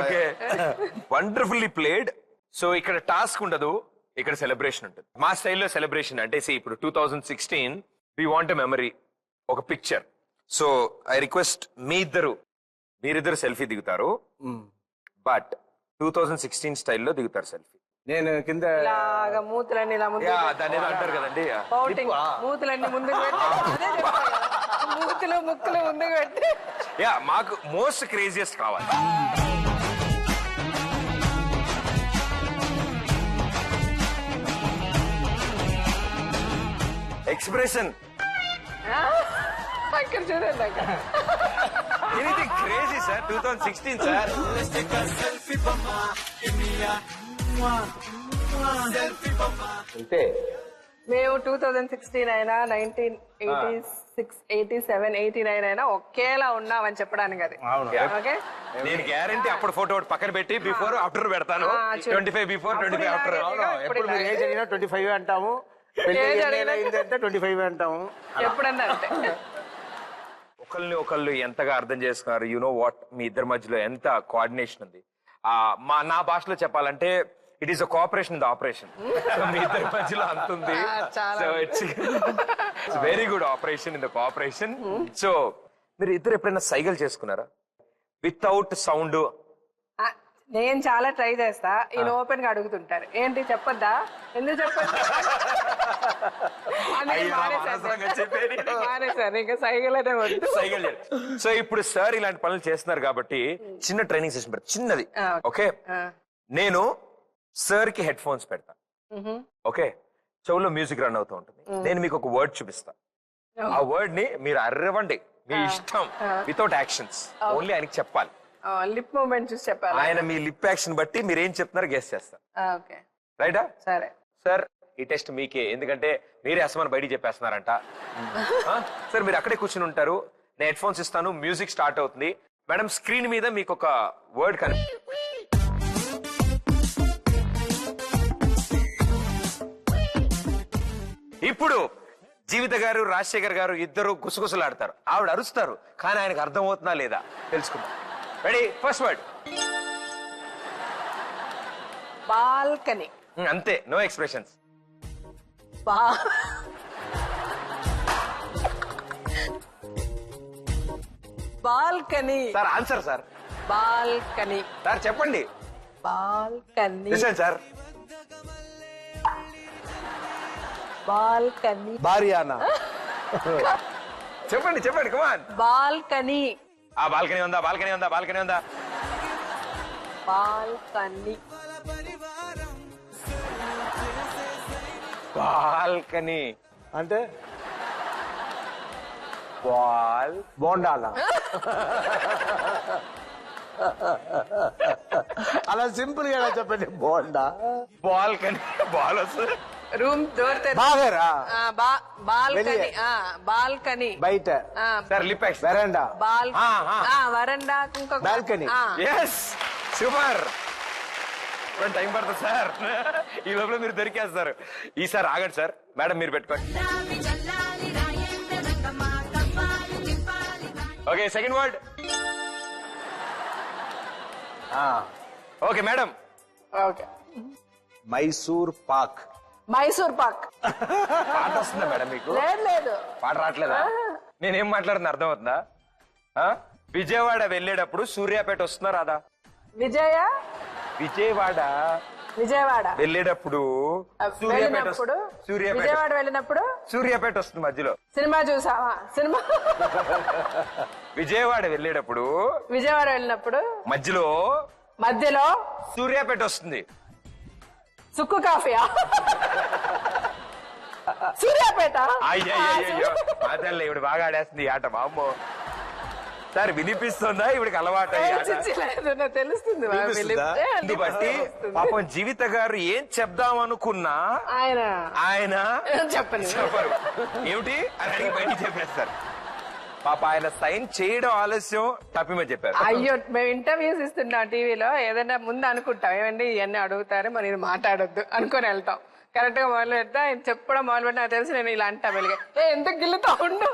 [SPEAKER 1] Okay, wonderfully played. So ఇక్కడ టాస్క్ ఉండదు, ఇక్కడ సెలబ్రేషన్ ఉంటుంది. మా స్టైల్లో సెలబ్రేషన్ అంటే ఇప్పుడు 2016 వి వాంట్ ఎ మెమరీ, ఒక పిక్చర్. సో ఐ రిక్వెస్ట్ మీరిద్దరు సెల్ఫీ దిగుతారు, బట్ 2016 స్టైల్లో దిగుతారు సెల్ఫీ.
[SPEAKER 3] నేను కింద
[SPEAKER 2] ఇలాగా మూతులన్నీ ఇలా ముందు
[SPEAKER 1] దాని ఏదో అంటారు కదండి.
[SPEAKER 2] పౌటింగ్, మూతులన్నీ ముందుకు పెట్టి అదే చెప్తా కదా. మూతులు ముక్కులు ముందుకు పెట్టి.
[SPEAKER 1] మాకు మోస్ట్ క్రేజియస్ట్ కావాలి. ఎక్స్ప్రెషన్
[SPEAKER 2] ఇక్కడ చూడండి అక్కడ.
[SPEAKER 1] Anything crazy sir. 2016 సార్. అంతే
[SPEAKER 2] మేము 2016 అయినా 1986, 87, 89 అయినా ఒకేలా ఉన్నామని చెప్పడానికి అది. ఓకే,
[SPEAKER 1] నేను గ్యారంటీ అప్పుడు ఫోటో పక్కన పెట్టి బిఫోర్ ఆఫ్టర్ పెడతాను. 25 బిఫోర్ 25 ఆఫ్టర్.
[SPEAKER 3] ఎప్పుడు మీరు ఏజ్ అడిగినా 25 అంటాము, అయిందంటే 25 అంటాము.
[SPEAKER 2] ఎప్పుడన్నా అంతే.
[SPEAKER 1] ఒకళ్ళు ఎంతగా అర్థం చేసుకున్నారు. యు నో వాట్, మీ ఇద్దరి మధ్యలో ఎంత కోఆర్డినేషన్ ఉంది. నా భాషలో చెప్పాలంటే it is a cooperation in the operation. మీ ఇద్దరి మధ్యలో అంత ఉంది. So it's very good operation in the cooperation. So మీరు ఇద్దరు ఎప్పుడైనా సైగలు చేసుకున్నారా వితౌట్ సౌండ్?
[SPEAKER 2] నేను చాలా ట్రై చేస్తా. ఈయన ఓపెన్ గా అడుగుతుంటారు, ఏంటి చెప్పొద్దా, ఎందుకు చెప్పొద్దా? మానేశారు, ఇంకా సైకిల్ వద్దు.
[SPEAKER 1] సో ఇప్పుడు సార్ ఇలాంటి పనులు చేస్తున్నారు కాబట్టి చిన్న ట్రైనింగ్ సెషన్ పెడతా, చిన్నది. ఓకే, నేను సార్ కి హెడ్ ఫోన్స్ పెడతా. ఓకే, చెవులో మ్యూజిక్ రన్ అవుతూ ఉంటుంది. నేను మీకు ఒక వర్డ్ చూపిస్తా. ఆ వర్డ్ ని మీరు అర్రవండి, మీ ఇష్టం, వితౌట్ యాక్షన్స్, ఓన్లీ ఆయనకి చెప్పాలి.
[SPEAKER 2] లిప్ మూమెంట్ చూసి చెప్పాలి.
[SPEAKER 1] ఆయన మీ లిప్ యాక్షన్ బట్టి మీరు ఏం చెప్తున్నారో గెస్ చేస్తారు.
[SPEAKER 2] ఓకే,
[SPEAKER 1] రైటా?
[SPEAKER 2] సరే
[SPEAKER 1] సార్, ఈ టెస్ట్ మీకే, ఎందుకంటే మీరే అసమాన్ బయటికి చెప్పేస్తున్నారంట. సార్ మీరు అక్కడే కూర్చుని ఉంటారు, నేను హెడ్ ఫోన్స్ ఇస్తాను, మ్యూజిక్ స్టార్ట్ అవుతుంది. మేడం స్క్రీన్ మీద మీకు ఒక వర్డ్ కని ఇప్పుడు జీవిత గారు రాజశేఖర్ గారు ఇద్దరు గుసగుసలాడతారు. ఆవిడ అరుస్తారు, కానీ ఆయనకు అర్థం అవుతుందా లేదా తెలుసుకుందాం. Ready, first word.
[SPEAKER 2] బాల్కనీ.
[SPEAKER 1] అంతే, no expressions.
[SPEAKER 2] Balcony.
[SPEAKER 1] Sir answer sir.
[SPEAKER 2] Balcony.
[SPEAKER 1] Sir చెప్పండి.
[SPEAKER 2] బాల్కనీ.
[SPEAKER 1] Sir
[SPEAKER 2] balcony.
[SPEAKER 3] భార్యానా?
[SPEAKER 1] చెప్పండి చెప్పండి, కమాన్.
[SPEAKER 2] బాల్కనీ.
[SPEAKER 1] ఆ బాల్కనీ ఉందా, బాల్కనీ ఉందా, బాల్కనీ ఉందా?
[SPEAKER 2] బాల్కనీ.
[SPEAKER 1] బాల్కనీ
[SPEAKER 3] అంటే
[SPEAKER 1] బాల్
[SPEAKER 3] బోండాలా? అలా సింపుల్ గా చెప్పండి. బోండా,
[SPEAKER 1] బాల్కనీ, బాల్ వస్తుంది.
[SPEAKER 2] రూమ్ డోర్
[SPEAKER 3] బాగరా,
[SPEAKER 2] బాల్కనీ. బాల్కనీ
[SPEAKER 3] బయట.
[SPEAKER 1] Sir lip action.
[SPEAKER 3] Veranda,
[SPEAKER 2] veranda,
[SPEAKER 3] balcony.
[SPEAKER 1] Yes, super. Time పడుతుంది సార్, ఈ లోపల మీరు దొరికేస్తారు. ఈసారి ఆగండి సార్. మేడం మీరు పెట్టుకోండి. Okay, second word. Okay madam.
[SPEAKER 2] Okay,
[SPEAKER 3] Mysore Pak.
[SPEAKER 2] Mysore Pak.
[SPEAKER 1] పాట వస్తుందా మేడం మీకు?
[SPEAKER 2] లేదు.
[SPEAKER 1] పాట రావట్లేదా? నేనేం మాట్లాడుతున్నా అర్థం అవుతుందా? విజయవాడ వెళ్ళేటప్పుడు సూర్యాపేట వస్తున్నా రాదా? విజయవాడ వెళ్ళేటప్పుడు
[SPEAKER 2] విజయవాడ వెళ్ళినప్పుడు
[SPEAKER 1] సూర్యాపేట వస్తుంది మధ్యలో.
[SPEAKER 2] సినిమా చూసావా? సినిమా.
[SPEAKER 1] విజయవాడ వెళ్ళేటప్పుడు మధ్యలో సూర్యాపేట వస్తుంది.
[SPEAKER 2] సుక్కు కాఫీయా? సూర్యాపేట.
[SPEAKER 1] అయ్యో అదల్లే, ఇప్పుడు బాగా ఆడేస్తుంది ఈ ఆట. మామో సార్ వినిపిస్తుందా? ఇవిడికి అలవాటు
[SPEAKER 2] తెలుస్తుంది
[SPEAKER 1] బట్టి. పాపం జీవిత గారు ఏం చెప్దాం అనుకున్నా ఆయన
[SPEAKER 2] చెప్పండి,
[SPEAKER 1] చెప్పరు. ఏమిటి అని అడిగి బయటికి చెప్పేస్తారు. పాప ఆయన సైన్ చేయడం ఆలస్యం, తప్పిమని చెప్పారు.
[SPEAKER 2] అయ్యో, మేము ఇంటర్వ్యూస్ ఇస్తున్నాం టీవీలో, ఏదైనా ముందు అనుకుంటాం, ఏమండి ఇవన్నీ అడుగుతారు, మరి ఇది మాట్లాడొద్దు అనుకుని వెళ్తాం. కరెక్ట్ గా మొదలు పెడతా, ఆయన చెప్పడం మొదలు పెట్టి నాకు తెలిసి నేను ఇలా అంటా వెలిగా, ఎందుకు గిల్లుతా ఉండు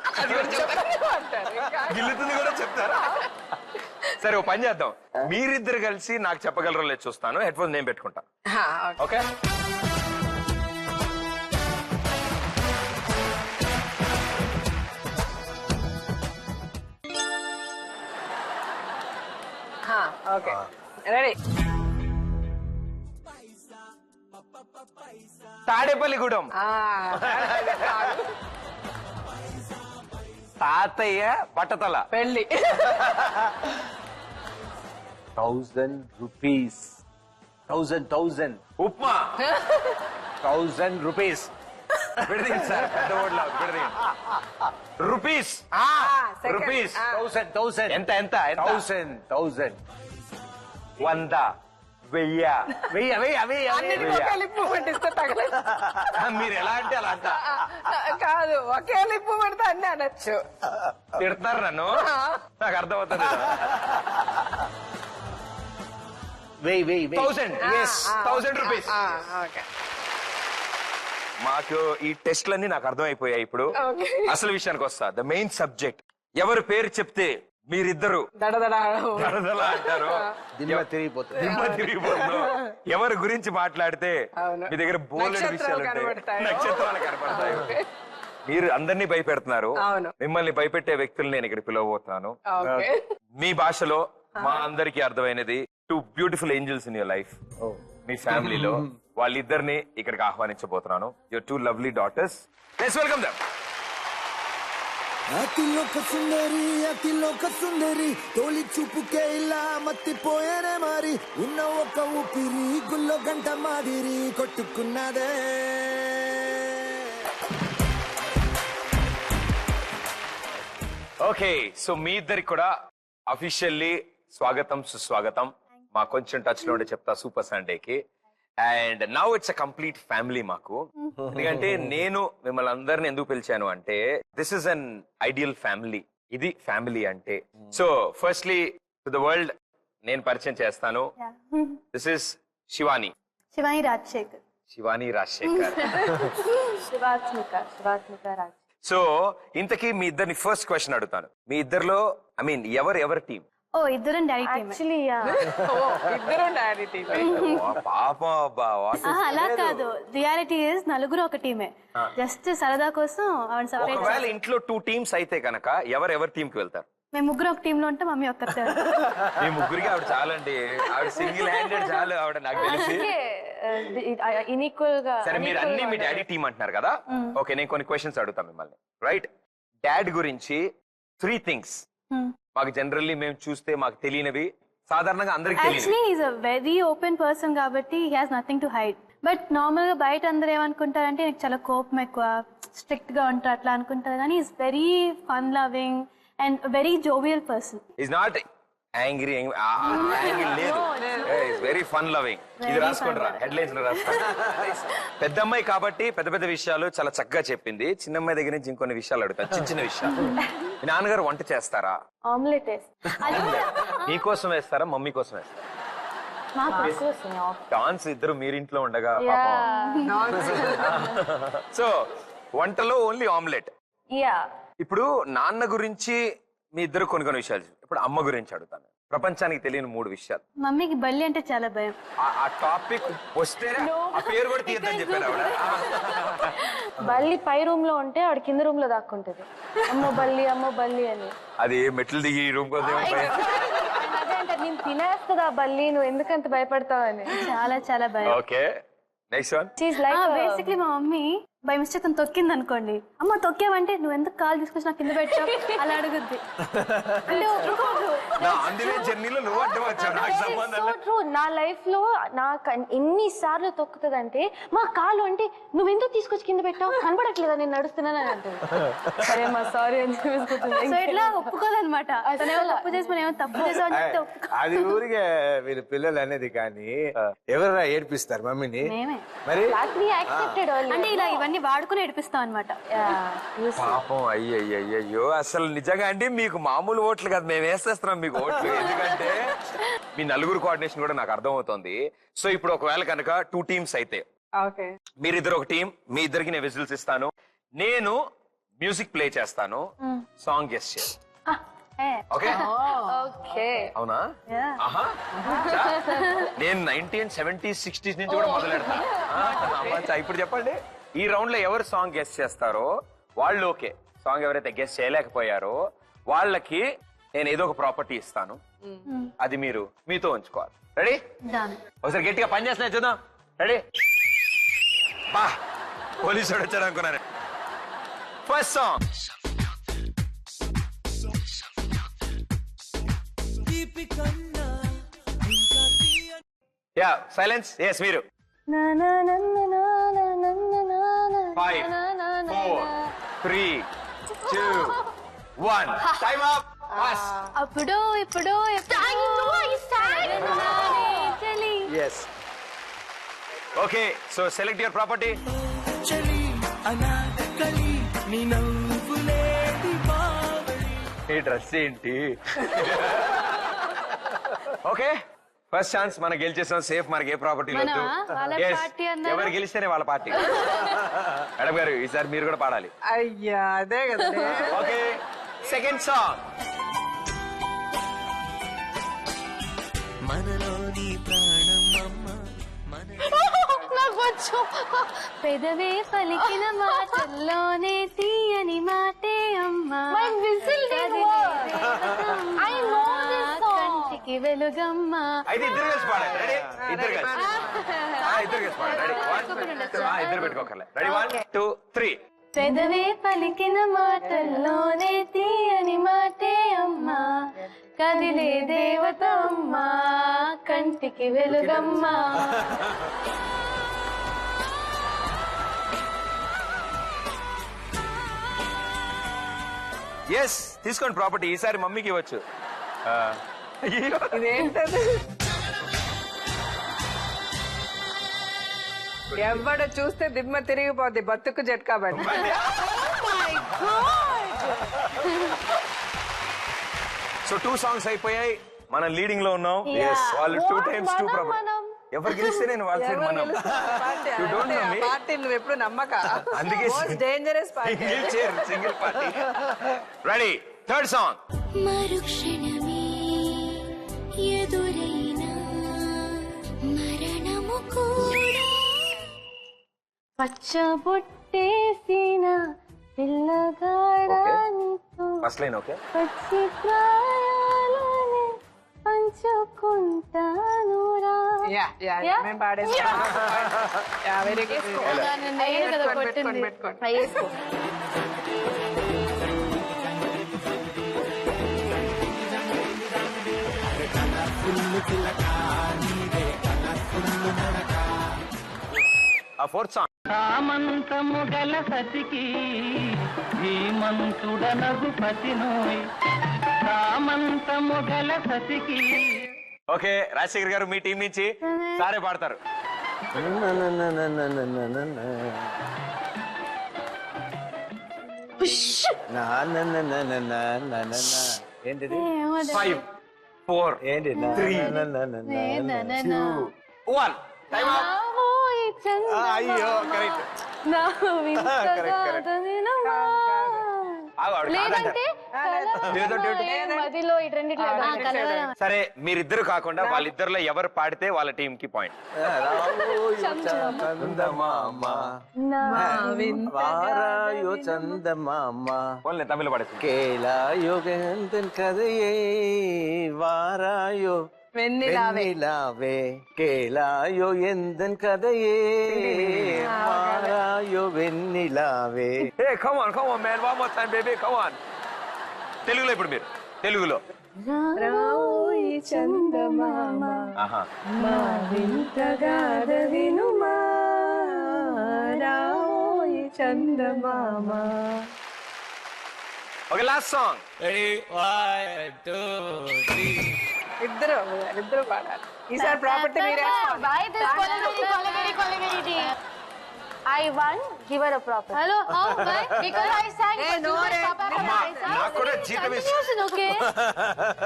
[SPEAKER 1] గిల్లుతుంది కూడా చెప్తారా? సరే, ఓ పని చేద్దాం, మీరిద్దరు కలిసి నాకు చెప్పగలరో లేదు చూస్తాను. హెడ్ ఫోన్స్ నేను పెట్టుకుంటా. Okay,
[SPEAKER 2] okay, ready.
[SPEAKER 1] తాడేపల్లిగూడెం. తాతయ్య బట్టతల.
[SPEAKER 2] పెళ్లి.
[SPEAKER 3] 1000 రూపీస్. 1000
[SPEAKER 1] ఉప్మా.
[SPEAKER 3] 1000 రూపీస్.
[SPEAKER 1] విడదీయండి సార్, పెద్ద ఓడ్లా విడదీయండి. రూపీస్. రూపీస్.
[SPEAKER 3] 1000.
[SPEAKER 1] ఎంత ఎంత?
[SPEAKER 3] 1000.
[SPEAKER 1] 100. వెయ్యా
[SPEAKER 2] అన్నిటికీ ఒకే లిప్ మూమెంట్ ఇస్తే తగలేదు.
[SPEAKER 1] మీరు ఎలా అంటే అలా అంట.
[SPEAKER 2] కాదు, ఒకే లిప్ మూమెంట్ అన్ని అనొచ్చు.
[SPEAKER 1] తిడతారు నన్ను, నాకు అర్థమవుతుంది. 1000 రూపీస్.
[SPEAKER 2] ఓకే,
[SPEAKER 1] మాకు ఈ టెస్ట్లన్నీ నాకు అర్థమైపోయాయి. ఇప్పుడు
[SPEAKER 2] ఓకే.
[SPEAKER 1] అసలు విషయానికి వస్తా. The main subject. ఎవరి పేరు చెప్తే మీరిద్దరు
[SPEAKER 2] దడదడ
[SPEAKER 1] దడదలా అంటారు,
[SPEAKER 3] దిమ్మ తిరిగిపోతుంది.
[SPEAKER 1] దిమ్మ తిరిగిపోతుంది. ఎవరి గురించి మాట్లాడితే
[SPEAKER 2] అవును.
[SPEAKER 1] మీ దగ్గర బోలెడు
[SPEAKER 2] నక్షత్రాలు
[SPEAKER 1] విషయాలు ఉంటాయి.
[SPEAKER 2] కనబడతాయి.
[SPEAKER 1] నక్షత్రాలు కనపడతాయి. మీరు అందరినీ భయపెడుతున్నారు.
[SPEAKER 2] అవును.
[SPEAKER 1] మిమ్మల్ని భయపెట్టే వ్యక్తులు నేను ఇక్కడ పిలవబోతున్నాను.
[SPEAKER 2] ఓకే.
[SPEAKER 1] మీ భాషలో మా అందరికి అర్థమైనది 2 beautiful angels in your life. మీ ఫ్యామిలీలో వాళ్ళిద్దరిని ఇక్కడికి ఆహ్వానించబోతున్నాను. Your 2 lovely daughters. Let's welcome them.
[SPEAKER 7] అతిలోక సుందరి తోలి చూపుకే ఇలా మత్తిపోయేనే మారి ఉన్న ఒక ఊపిరి గుల్లో గంట మాదిరి కొట్టుకున్నదే.
[SPEAKER 1] ఓకే, సో మీ ఇద్దరికి కూడా అఫీషియల్లీ స్వాగతం, సుస్వాగతం. మా కొంచెం టచ్ లో ఉండే చెప్తా సూపర్ సండేకి. And now it's a complete family మాకు. ఎందుకంటే నేను మిమ్మల్ని అందరిని ఎందుకు పిలిచాను అంటే, this is an ideal family. ఇది ఫ్యామిలీ అంటే. So firstly to the world నేను పరిచయం చేస్తాను. This is Shivani.
[SPEAKER 5] Shivani Rajasekhar.
[SPEAKER 1] Shivani Rajasekhar.
[SPEAKER 5] Shivatmika Raj.
[SPEAKER 1] So ఇంతకీ మీ ఇద్దరిని ఫస్ట్ క్వశ్చన్ అడుగుతాను. మీ ఇద్దరిలో ఐ మీన్ ఎవరి టీం?
[SPEAKER 5] ఓ, ఇద్దరం డాడీ టీమ్.
[SPEAKER 2] ఇద్దరు డాడీ టీమ్.
[SPEAKER 1] పాపం అబ్బా,
[SPEAKER 5] అలా కాదు, రియాలిటీ ఇస్ నలుగురు ఒక టీమే. జస్ట్ సరదా కోసం ఆవిడ సపరేట్.
[SPEAKER 1] ఒకవేళ ఇంట్లో 2 టీమ్స్ అయితే కనుక ఎవరి టీం కి వెళ్తారు?
[SPEAKER 5] మేము ముగ్గురు ఒక టీమ్ లో ఉంటాం, మమ్మీ ఒక్కతే.
[SPEAKER 1] మీ ముగ్గురికి ఆవిడ చాలండి. ఆవిడ సింగిల్ హ్యాండెడ్ చాలు ఆవిడ, నాకు తెలిసి.
[SPEAKER 5] ఇన్ఈక్వల్ గా.
[SPEAKER 1] సరే, మీరు అన్ని మీ డాడీ టీం అంటున్నారు కదా. ఓకే, నేను కొన్ని క్వశ్చన్స్ అడుగుతాను మిమ్మల్ని. రైట్, డాడ్ గురించి 3 థింగ్స్ మాకు జనరల్లీ మేము చూస్తే మాకు తెలియనివి, సాధారణంగా అందరికి తెలియదు.
[SPEAKER 5] Actually is a very open person కాబట్టి he has nothing to hide. But normal గా బయట అందరూ ఏమనుకుంటారంటే నాకు చాలా కోపం ఎక్కువ, స్ట్రిక్ట్ గా ఉంటారు అట్లా అనుకుంటారు. కానీ is very fun loving and very jovial person.
[SPEAKER 1] Is not angry లేదు, వెరీ ఫన్ లవింగ్. ఇది రాసుకోండి, హెడ్లైన్స్ లో రాసుకోండి. పెద్దమ్మాయి కాబట్టి పెద్ద పెద్ద విషయాలు చాలా చక్కగా చెప్పింది. చిన్నమ్మాయి దగ్గర నుంచి ఇంకొన్ని విషయాలు అడుగుతాను, చిన్న విషయాలు. మీ నాన్నగారు వంట చేస్తారా?
[SPEAKER 5] ఆమ్లెట్
[SPEAKER 1] నీకోసం వేస్తారా, మమ్మీ కోసం వేస్తారా? డాన్స్ ఇద్దరు మీరింట్లో ఉండగా సో వంటలో ఓన్లీ ఆమ్లెట్. ఇప్పుడు నాన్న గురించి మీ ఇద్దరు కొన్ని విషయాలు. ఇప్పుడు అమ్మ గురించి అడుగుతాను. ప్రపంచానికి తెలియని 3 విషయాలు.
[SPEAKER 5] మమ్మీకి బల్లి అంటే చాలా భయం.
[SPEAKER 1] ఆ టాపిక్ వస్తే ఆ పేరు కూడా తీయద్దని చెప్పారు ఆవిడ.
[SPEAKER 8] బల్లి పై రూమ్ లో ఉంటే ఆవిడ కింద రూమ్ లో దాక్కుంటది. అమ్మో బల్లి అని.
[SPEAKER 1] అది మెట్లు దిగి రూమ్ కోసం
[SPEAKER 8] అదే అంటే నేను తినేస్తుందా బల్లి, నువ్వు ఎందుకంత భయపడతావు అని.
[SPEAKER 5] చాలా చాలా భయం.
[SPEAKER 1] Okay, next one.
[SPEAKER 5] బేసిక్లీ మా మమ్మీ బై మిస్టేక్ తొక్కింది అనుకోండి, అమ్మ తొక్కేవంటే నువ్వు ఎందుకు కాలు తీసుకొచ్చి నాకు కింద పెట్టావు అలా అడుగుద్ది. అంటే ఒప్పుకోదు.
[SPEAKER 8] నా లైఫ్ లో నాకు ఎన్ని సార్లు తొక్కుతుందంటే, మా కాలు అంటే నువ్వు ఎందుకు తీసుకొచ్చి కింద పెట్టావు, కనబడట్లేదా నేను నడుస్తున్నానని అంటుంది. సరే మా సారీ అని చెప్పేసుకుంటుంది.
[SPEAKER 5] సో ఇట్లా ఒప్పుకోదనమాట. తప్పు చేసి మనం ఏమో తప్పు చేసామని చెప్తే
[SPEAKER 3] అది ఊరికే మీరు పిల్లలు అనేది. కానీ ఎవరైనా ఏడిపిస్తారు మమ్మీని? మరి
[SPEAKER 5] అంటే ఇలా ఇవన్నీ వాడుకుని ఏడిపిస్తాం అనమాట.
[SPEAKER 1] పాపం, అయ్యో అసలు నిజంగా అండి మీకు మామూలు ఓట్లు కాదు, మేము వేసేస్తున్నాం మీకు ఓట్లు. ఎందుకంటే మీ నలుగురు కోఆర్డినేషన్ కూడా నాకు అర్థమవుతుంది. సో ఇప్పుడు ఒకవేళ కనుక 2 టీమ్స్ అయితే, మీరిద్దరు ఒక టీం, మీ ఇద్దరికి నేను విజిల్స్ ఇస్తాను, నేను మ్యూజిక్ ప్లే చేస్తాను, సాంగ్ గెస్ చేయాలి. ఓకే? అవునా? ఆహా, నేను 1970s 60s నుంచి కూడా మొదలు పెడతా. ఇప్పుడు చెప్పండి, ఈ రౌండ్ లో ఎవరు సాంగ్ గెస్ చేస్తారో వాళ్ళు ఓకే. సాంగ్ ఎవరైతే గెస్ చేయలేకపోయారో వాళ్ళకి నేను ఏదో ఒక ప్రాపర్టీ ఇస్తాను, అది మీరు మీతో ఉంచుకోవాలి. రెడీ? ఒకసారి గట్టిగా పని చేస్తున్నా చూద్దాం. రెడీ? బా, పోలీసు వాడు వచ్చాడు అనుకున్నాను. First song. Ya, silence. Yes, మీరు. 5, 4, 3, 2, 1. Time up.
[SPEAKER 5] అప్పుడు ఇప్పుడు
[SPEAKER 3] yes.
[SPEAKER 1] Okay, so select your property. ఈ డ్రెస్ ఏంటి? ఓకే, ఫస్ట్ ఛాన్స్ మనం గెలిచేసాం. సేఫ్, మనకి ఏ ప్రాపర్టీ లేదు.
[SPEAKER 5] వాళ్ళ
[SPEAKER 1] Yes,
[SPEAKER 5] పార్టీ అన్నారు.
[SPEAKER 1] ఎవరు గెలిస్తేనే వాళ్ళ పార్టీ. మేడం గారు, ఈసారి మీరు కూడా పాడాలి.
[SPEAKER 2] అయ్యా అదే కదా.
[SPEAKER 1] Okay, second song.
[SPEAKER 7] మనలోని ప్రాణం అమ్మ
[SPEAKER 5] నాకు వచ్చు. పెదవే పలికిన మాటల్లోనే తీయని మాటే అమ్మా. కంటికి వెలుగమ్మా.
[SPEAKER 1] అయితే ఇద్దరు కలిసి పాడాలి. రెడీ? ఇద్దరు కలిసి. ఇద్దరు కలిసి పాడాలి. రెడీ? ఇద్దరు పెట్టుకోకర్లే. రెడీ? 1 2 3.
[SPEAKER 5] పెదవే పలికిన మాటల్లోనే తీయని మాటే అమ్మా. కదిలే దేవత అమ్మా, కంటికి వెలుగమ్మా.
[SPEAKER 1] ఎస్, తీసుకోండి ప్రాపర్టీ. ఈసారి మమ్మీకి ఇవ్వచ్చు.
[SPEAKER 2] ఇదేంటది? ఎవడ చూస్తే దిమ్మ తిరిగిపోద్ది, బతుకు జట్ కాబట్టి.
[SPEAKER 1] సో 2 సాంగ్స్ అయిపోయాయి. మనం లీడింగ్ లో ఉన్నాం.
[SPEAKER 5] Yeah.
[SPEAKER 1] వాళ్ళు 2 times 2 ప్రాపర్టీ. ఎవరు గెలిస్తే నేను వాళ్ళ సైడ్ మనం. You don't know me.
[SPEAKER 2] Party నువ్వు ఎప్పుడు నమ్మక.
[SPEAKER 1] అందుకే
[SPEAKER 2] dangerous party.
[SPEAKER 1] Single party. Ready? Third song.
[SPEAKER 9] మరుక్షణమే ఎదురైన మరణము కూడా
[SPEAKER 5] పచ్చబొట్టేసిన పిల్లగాడానితో
[SPEAKER 1] ఫస్ట్ లైన్. ఓకే,
[SPEAKER 5] పచ్చి ప్రాయాలనే పంచుకుంటానురా.
[SPEAKER 2] మేము పాడేస్తాం. Very good. పెట్టుకోండి.
[SPEAKER 1] ఆ ఫోర్త్ సాంగ్.
[SPEAKER 4] సామంతము గల సతికి ధీమంతుడనగు పతినోయ్. సామంతము గల సతికి.
[SPEAKER 1] ఓకే, రాజశేఖర్ గారు మీ టీం నుంచి సారే పాడతారు.
[SPEAKER 3] ఏంటిది?
[SPEAKER 1] 5 4
[SPEAKER 3] ఏంటి?
[SPEAKER 1] 3 2 1. Time out. అయ్యో, కరెక్ట్.
[SPEAKER 5] లేదంటే మదిలో ఈ రెండిట్లో
[SPEAKER 1] సరే, మీరిద్దరు కాకుండా వాళ్ళిద్దరిలో ఎవరు పాడితే వాళ్ళ టీం కి పాయింట్.
[SPEAKER 3] వారాయో చందమామ
[SPEAKER 1] తమిళ పాడేసి.
[SPEAKER 3] కేలాయో గంధన్ కదయే వారాయో వెన్నెలావే కేలాయో ఎందన్ కదయే వారాయో వెన్నెలావే.
[SPEAKER 1] Hey, come on, man. One more time, baby. Come on. తెలుగులో ఇప్పుడు మీరు తెలుగులో.
[SPEAKER 2] రావోయి చందమామ
[SPEAKER 1] ఆహా.
[SPEAKER 2] మా వింతగాథ వినుమా, రావోయి చందమామ.
[SPEAKER 1] Okay, last song.
[SPEAKER 2] ఇద్దరు పాడాలి. ఈసారి ప్రాపర్టీ మీరే.
[SPEAKER 8] I won, give her a proper.
[SPEAKER 5] Hello,
[SPEAKER 8] Because I sang for
[SPEAKER 2] no,
[SPEAKER 8] Super
[SPEAKER 2] re-
[SPEAKER 8] Papa
[SPEAKER 1] అమ్మా,
[SPEAKER 8] Paradise.
[SPEAKER 1] నాకు కూడా జీతం ఇస్తా.
[SPEAKER 5] ఓకే.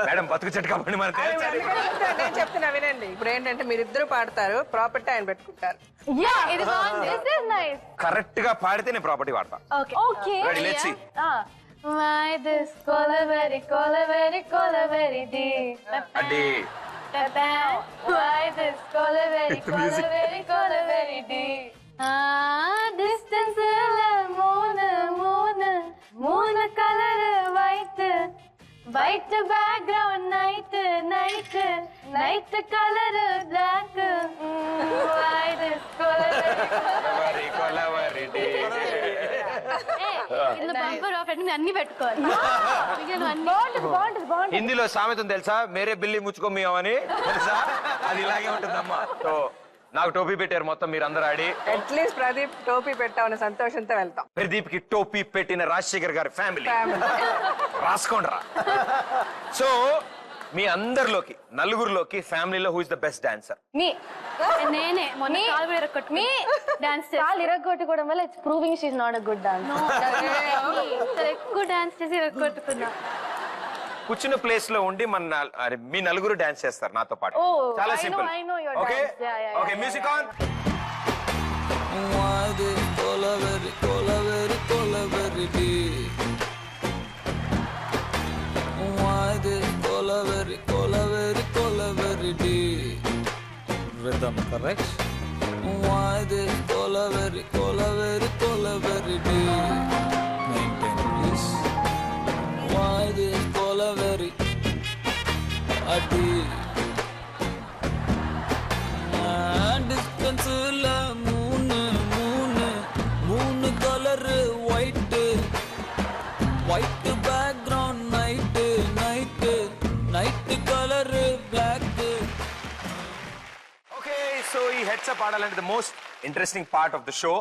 [SPEAKER 1] మేడం, బతుకు చెట్టు కాబట్టి మనం తేల్చాలి.
[SPEAKER 2] నేను చెప్తున్నా వినండి. ఇప్పుడు ఏంటంటే మీరిద్దరు పాడతారు, ప్రాపర్టీ ఆయన పెట్టుకుంటారు.
[SPEAKER 8] Yeah, it is on. This is nice.
[SPEAKER 1] Correct గా పాడితే నేను ప్రాపర్టీ వాడతా.
[SPEAKER 8] Okay.
[SPEAKER 1] Ready, let's see.
[SPEAKER 5] Why this colaveri deep?
[SPEAKER 1] అంటే
[SPEAKER 5] Why this colaveri deep? Distance moon color white background night color black. Why this colaveri bumper of అన్ని పెట్టుకోవాలి.
[SPEAKER 1] హిందీలో సామెతం తెలుసా? మేరే బిల్లి ముచ్చుకోమి అని తెలుసా? అది ఇలాగే ఉంటుందమ్మా. సో నాకు టోపీ పెట్టారు మొత్తం మీరందరూ ఆడి.
[SPEAKER 2] అట్లీస్ట్ ప్రదీప్ టోపీ పెట్టామని సంతోషంతో వెళ్తాం.
[SPEAKER 1] ప్రదీప్ కి టోపీ పెట్టిన రాజశేఖర్ గారి ఫ్యామిలీ రాసుకోండి రా. సో మీ అందరిలోకి నలుగురిలోకి ఫ్యామిలీలో who is the best dancer?
[SPEAKER 8] మీ
[SPEAKER 5] నేనే మొన్న కాలు కూడా
[SPEAKER 8] మీ
[SPEAKER 5] డాన్స్
[SPEAKER 8] కాలు ఇరగొట్టుకోవడం వల్ల it's proving she is not a good dance.
[SPEAKER 5] ఎక్కువ డాన్స్ చేసి కొట్టుకున్నా.
[SPEAKER 1] కూర్చున్న ప్లేస్ లో ఉండి మీ నలుగురు డాన్స్ చేస్తారు నాతో పాటు.
[SPEAKER 8] Oh,
[SPEAKER 1] చాలా
[SPEAKER 8] I know,
[SPEAKER 1] simple.
[SPEAKER 8] I know your
[SPEAKER 1] okay
[SPEAKER 8] dance. Yeah, yeah,
[SPEAKER 1] okay,
[SPEAKER 8] yeah,
[SPEAKER 1] music on.
[SPEAKER 7] Rhythm, correct? Maintain, please. White background, night color, black.
[SPEAKER 1] Okay, so ఈ హెడ్స్ అప్ ఆడాలంటే the most interesting part of the show.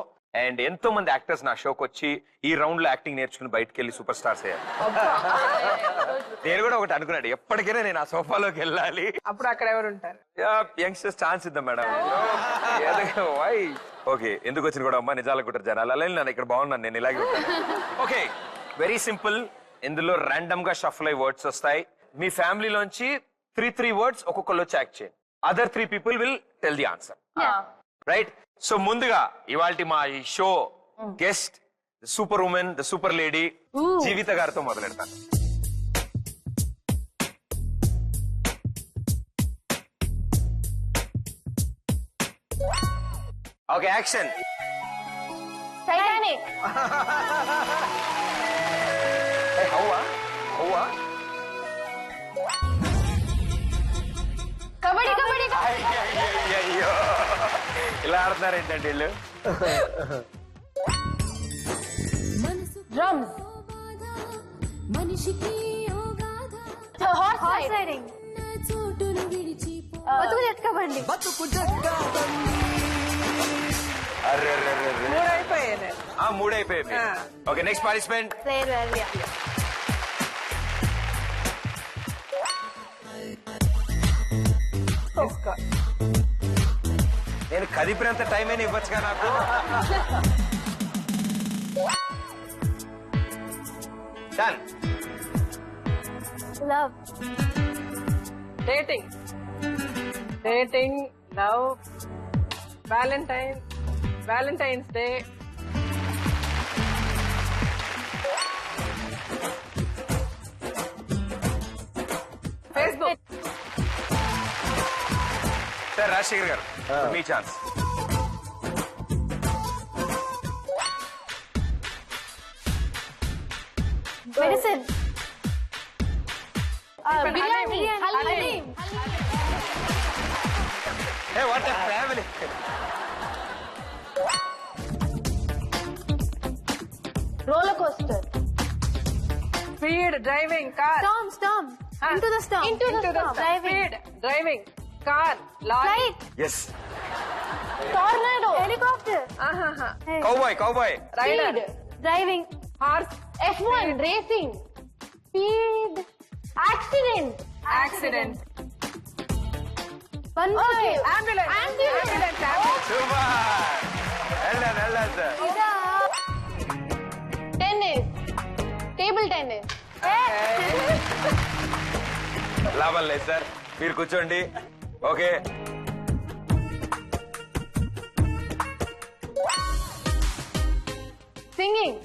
[SPEAKER 1] And ఎంతో మంది యాక్టర్స్ నా షోకి వచ్చి ఈ రౌండ్ లో యాక్టింగ్ నేర్చుకుని బయటకు వెళ్ళి సూపర్ స్టార్స్ అయ్యారు. నేను కూడా ఒకటి అనుకున్నాడు, ఎప్పటికైనా నేను ఆ సోఫాలోకి వెళ్ళాలి.
[SPEAKER 2] అప్పుడు అక్కడ ఎవరు ఉంటారు?
[SPEAKER 1] యంగ్స్టర్స్ ఛాన్స్ ఇద్దాం మేడం. వై? ఓకే, ఎందుకు వచ్చిన కూడా అమ్మా నిజాలు కుట్టారు జనాలు. అలా నన్ను ఇక్కడ బాగున్నాను, నేను ఇలాగే ఉంటాను. Okay, very simple. ఇందులో ర్యాండమ్ గా షఫల్ అయ్యి వర్డ్స్ వస్తాయి. మీ ఫ్యామిలీలోంచి 3 words ఒక్కొక్కరు వచ్చి యాక్ట్ చేయండి. Other 3 people will tell the answer. Right? So ముందుగా ఇవాల్టి మా ఈ show guest super women, the super lady Jeevitha గారితో మొదలెడతాను. Okay, action.
[SPEAKER 8] టైటానిక్.
[SPEAKER 1] హౌవా
[SPEAKER 8] కబడ్డీ కబడ్డీ.
[SPEAKER 1] అయ్యో, ఇలా ఆడుతున్నారు ఏంటంటే వీళ్ళు?
[SPEAKER 8] డ్రమ్స్.
[SPEAKER 9] మనిషికి
[SPEAKER 8] హార్స్ రైడింగ్.
[SPEAKER 9] చోటును విడిచి
[SPEAKER 8] బతుకు చెక్కబండి.
[SPEAKER 1] అర్రే
[SPEAKER 2] 3 అయిపోయాయి.
[SPEAKER 1] 3 అయిపోయాయి. Okay, next participant. నేను కదిపినంత టైం అయినా ఇవ్వచ్చుగా నాకు. Done.
[SPEAKER 5] Love.
[SPEAKER 2] Dating, love, Valentine's Day, Facebook.
[SPEAKER 1] Sir Rajasekhar garu, మీ chance.
[SPEAKER 5] Medicine.
[SPEAKER 8] Biryani. Haleem.
[SPEAKER 1] What a family.
[SPEAKER 8] Roller coaster.
[SPEAKER 2] Speed driving, car.
[SPEAKER 5] Storm. Into the storm. Driving.
[SPEAKER 2] Speed driving, car, lorry.
[SPEAKER 5] Flight.
[SPEAKER 1] Yes.
[SPEAKER 5] Tornado. Helicopter.
[SPEAKER 1] Cowboy.
[SPEAKER 2] Rider,
[SPEAKER 5] Driving.
[SPEAKER 2] Horse,
[SPEAKER 8] F1 racing. Speed. Accident.
[SPEAKER 2] Accident.
[SPEAKER 5] One more.
[SPEAKER 2] Ambulance.
[SPEAKER 1] Super. వెళ్ళాను సార్.
[SPEAKER 8] టెన్నిస్. Table tennis.
[SPEAKER 1] లాభం లేదు సార్, మీరు కూర్చోండి. Okay,
[SPEAKER 8] singing.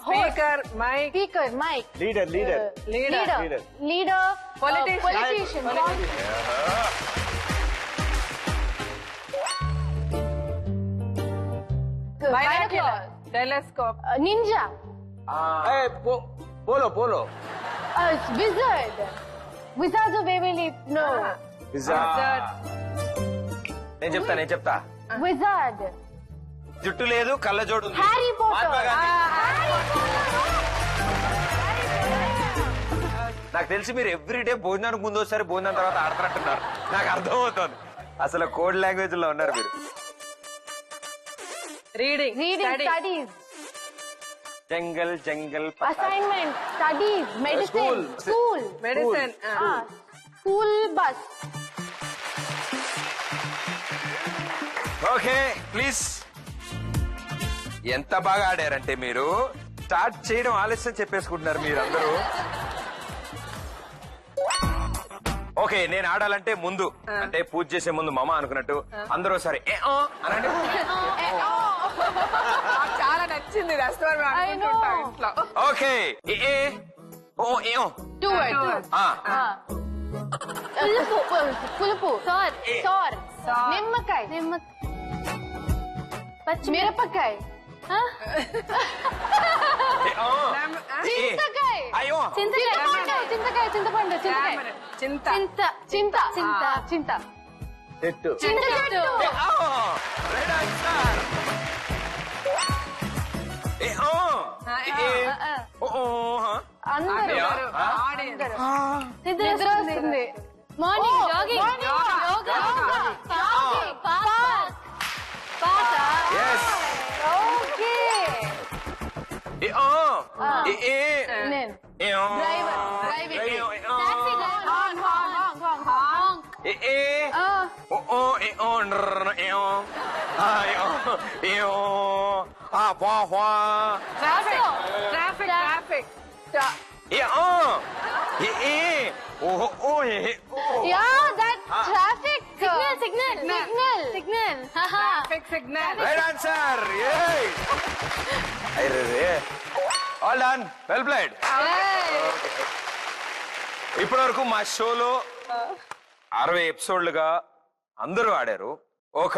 [SPEAKER 2] Speaker, mic,
[SPEAKER 8] speaker, mic.
[SPEAKER 3] Leader
[SPEAKER 8] politician.
[SPEAKER 2] Binocular, telescope,
[SPEAKER 8] ninja.
[SPEAKER 3] Polo
[SPEAKER 8] wizard. Wizards of Waverly. No.
[SPEAKER 1] నేను చెప్తా.
[SPEAKER 8] విజార్డ్.
[SPEAKER 1] జుట్టు లేదు, కళ్ళజోడు ఉంది.
[SPEAKER 8] Harry
[SPEAKER 1] Mahatma
[SPEAKER 8] Potter.
[SPEAKER 1] గాంధీ. నాకు తెలిసి మీరు ఎవ్రీడే భోజనానికి ముందు ఒకసారి, భోజనం తర్వాత ఆడతారంటున్నారు. నాకు అర్థమవుతుంది. అసలు కోడ్ లాంగ్వేజ్ లో ఉన్నారు మీరు.
[SPEAKER 2] Reading,
[SPEAKER 8] studies.
[SPEAKER 1] Jungle
[SPEAKER 8] assignment. Studies. Medicine. School.
[SPEAKER 2] Medicine,
[SPEAKER 8] full bus.
[SPEAKER 1] Okay please. ఎంత బాగా ఆడారంటే మీరు స్టార్ట్ చేయడం ఆలస్యం చెప్పేసుకుంటున్నారు మీరు అందరూ. ఓకే, నేను ఆడాలంటే ముందు అంటే పూజ చేసే ముందు మమ అనుకున్నట్టు అందరూ సరే అనండి.
[SPEAKER 2] చాలా నచ్చింది ఇంట్లో.
[SPEAKER 1] ఓకే
[SPEAKER 8] పులుపు, సార్, నిమ్మకాయ, మిరపకాయ, చింతకాయ, చింతకాయ, చింతపండు, చింత, చింత, చింత, చింత,
[SPEAKER 3] చెట్టు,
[SPEAKER 8] చింత చెట్టు, అందరూ నిద్ర వస్తుంది. Morning jogging, yoga, traffic, signal.
[SPEAKER 1] Right answer. All done, well played. ఇప్పటి వరకు మా షోలో 60 ఎపిసోడ్లుగా అందరూ ఆడారు. ఒక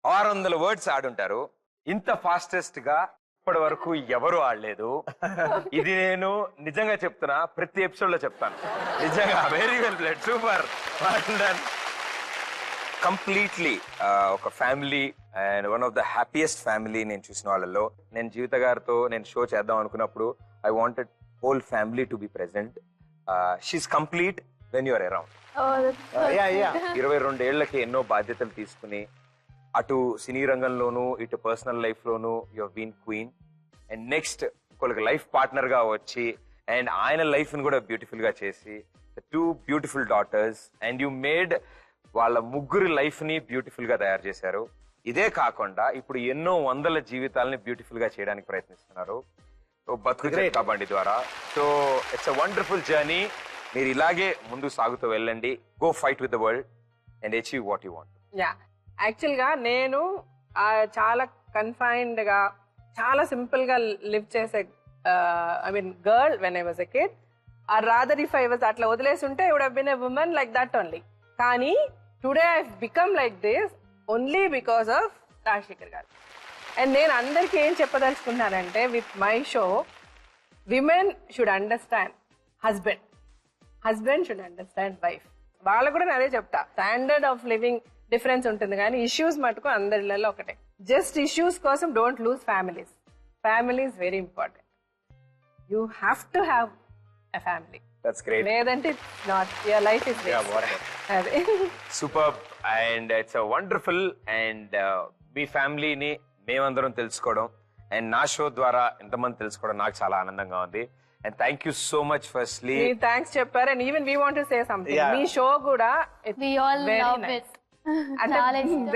[SPEAKER 1] 600 వర్డ్స్ ఆడుంటారు. ఇంత ఫాస్టెస్ట్ గా ఇప్పటి వరకు ఎవరు ఆడలేదు. ఇది నేను నిజంగా చెప్తున్నా, ప్రతి ఎపిసోడ్ లో చెప్తాను. నిజంగా very well played, super. Completely ఒక family and one of the happiest family నేను చూసిన వాళ్ళలో. నేను జీవిత గారితో నేను షో చేద్దాం అనుకున్నప్పుడు I wanted whole family to be present. She's complete when you're around. 22 ఏళ్లకి ఎన్నో బాధ్యతలు తీసుకుని అటు సినీ రంగంలోనూ ఇటు పర్సనల్ లైఫ్ లోనూ you have been queen. And next ఒకరికి లైఫ్ పార్ట్నర్ గా వచ్చి అండ్ ఆయన లైఫ్ ని కూడా బ్యూటిఫుల్ గా చేసి 2 beautiful daughters and you made వాళ్ళ ముగ్గురు లైఫ్ ని బ్యూటిఫుల్ గా తయారు చేశారు. ఇదే కాకుండా ఇప్పుడు ఎన్నో వందల జీవితాలని బ్యూటిఫుల్ గా చేయడానికి ప్రయత్నిస్తున్నారు బతుకు కబడ్డీ ద్వారా. So it's a wonderful journey. మీరు ఇలాగే ముందు సాగుతూ వెళ్ళండి. Go fight with the world and achieve what you want.
[SPEAKER 2] Actual గా నేను చాలా కన్ఫైన్డ్ గా చాలా సింపుల్ గా లివ్ చేసే I mean girl when I was a kid. Or rather if I was అట్లా వదిలేసి ఉంటే I would have been a woman like that only. కానీ today I become like this only because of Rajasekhar garu. And నేను అందరికీ ఏం చెప్పదలుచుకున్నానంటే with my show women should understand husband should understand wife. వాళ్ళకు కూడా నేను అదే చెప్తా. స్టాండర్డ్ ఆఫ్ లివింగ్ డిఫరెన్స్ ఉంటుంది కానీ ఇష్యూస్ మటుకు అందరిలో ఒకటే. జస్ట్ ఇష్యూస్ కోసం don't lose families. Family is very important. You have to have a family.
[SPEAKER 1] That's great.
[SPEAKER 2] లేదంటే నాట్ యువర్ లైఫ్ ఇస్ అదే
[SPEAKER 1] super. And it's a wonderful. And మీ ఫ్యామిలీని మేమందరం తెలుసుకోవడం అండ్ నా షో ద్వారా ఎంతమంది తెలుసుకోవడం నాకు చాలా ఆనందంగా ఉంది. And thank you so much firstly.
[SPEAKER 2] Thanks చెప్పారు. And even we want to say something. మీ షో కూడా
[SPEAKER 5] We all love it.
[SPEAKER 2] అంటే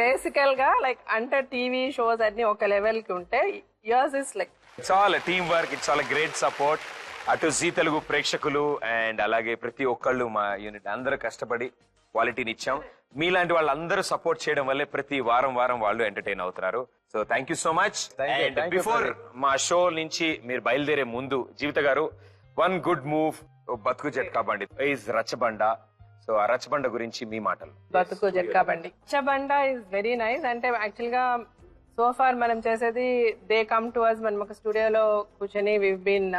[SPEAKER 2] బేసికల్ గా లైక్ అంటే టీవీ షోస్ అన్ని ఒక లెవెల్ కి ఉంటే yours is like
[SPEAKER 1] it's all team work. It's all great support. అటు జీ తెలుగు ప్రేక్షకులు అండ్ అలాగే ప్రతి ఒక్కళ్ళు మా యూనిట్ అందరూ కష్టపడి క్వాలిటీని ఇచ్చాం. మీలాంటి వాళ్ళందరూ సపోర్ట్ చేయడం వల్లే ప్రతి వారం వాళ్ళు ఎంటర్టైన్ అవుతున్నారు. So thank you so much. And before మా షో నుంచి మీరు బయలుదేరే ముందు జీవిత గారు వన్ గుడ్ మూవ్ బతుకు జట్కా బండి ఈజ్ రచ్చబండ. సో ఆ రచ్చబండ గురించి మీ మాటలు.
[SPEAKER 2] బతుకు జట్కా బండి రచ్చబండ ఇస్ వెరీ నైస్. అంటే యాక్చువల్ గా సో ఫార్ మనం చేసేది దే కమ్ టు అస్. మనం ఒక స్టూడియోలో కూర్చొని వి బీన్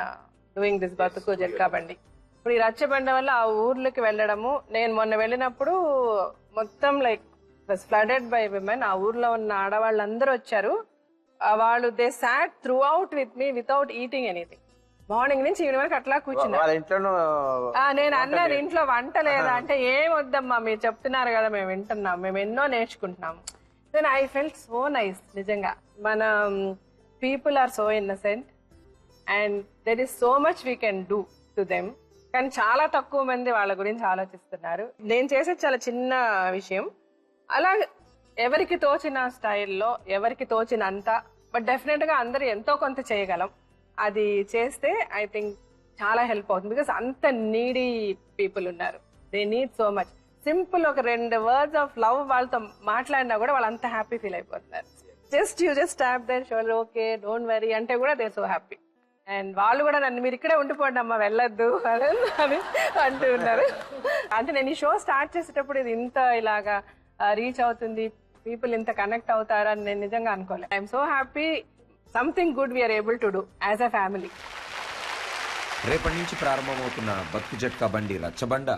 [SPEAKER 2] డూయింగ్ దిస్ బతుకు జట్కా బండి. ఇప్పుడు ఈ రచ్చబండ వల్ల ఆ ఊర్లకి వెళ్ళడము. నేను మొన్న వెళ్ళినప్పుడు మొత్తం like was flooded by women. ఆ ఊర్లో ఉన్న ఆడవాళ్ళందరూ వచ్చారు. వాళ్ళు they sat throughout with me without eating anything. Morning నుంచి ఈవినింగ్ వరకు అట్లా కూర్చున్నారు. నేను అన్నాను ఇంట్లో వంట లేదా అంటే ఏం వద్దమ్మా మీరు చెప్తున్నారు కదా మేము వింటున్నాం, మేము ఎన్నో నేర్చుకుంటున్నాము. Then I felt so nice. నిజంగా మన people are so innocent and there is so much we can do to them. కానీ చాలా తక్కువ మంది వాళ్ళ గురించి ఆలోచిస్తున్నారు. నేను చేసేది చాలా చిన్న విషయం, అలా ఎవరికి తోచిన స్టైల్లో ఎవరికి తోచినంత, బట్ డెఫినెట్ గా అందరూ ఎంతో కొంత చేయగలం. అది చేస్తే ఐ థింక్ చాలా హెల్ప్ అవుతుంది. బికాస్ అంత నీడీ పీపుల్ ఉన్నారు, they need so much. Simple ఒక 2 words ఆఫ్ లవ్ వాళ్ళతో మాట్లాడినా కూడా వాళ్ళు అంత హ్యాపీ ఫీల్ అయిపోతున్నారు. You just tap their shoulder, okay don't worry అంటే కూడా దే సో హ్యాపీ. అండ్ వాళ్ళు కూడా నన్ను మీరు ఇక్కడే ఉండిపోండి అమ్మా వెళ్ళొద్దు అని అంటూ ఉన్నారు. అంటే నేను ఈ షో స్టార్ట్ చేసేటప్పుడు ఇది ఇంత ఇలాగా రీచ్ అవుతుంది, పీపుల్ ఇంత కనెక్ట్ అవుతారని నేను నిజంగా అనుకోలేదు. I'm so happy, something good we are able to do as a family.
[SPEAKER 10] రేపటి నుంచి ప్రారంభమవుతున్న బతుకు జట్కా బండి రచ్చబండ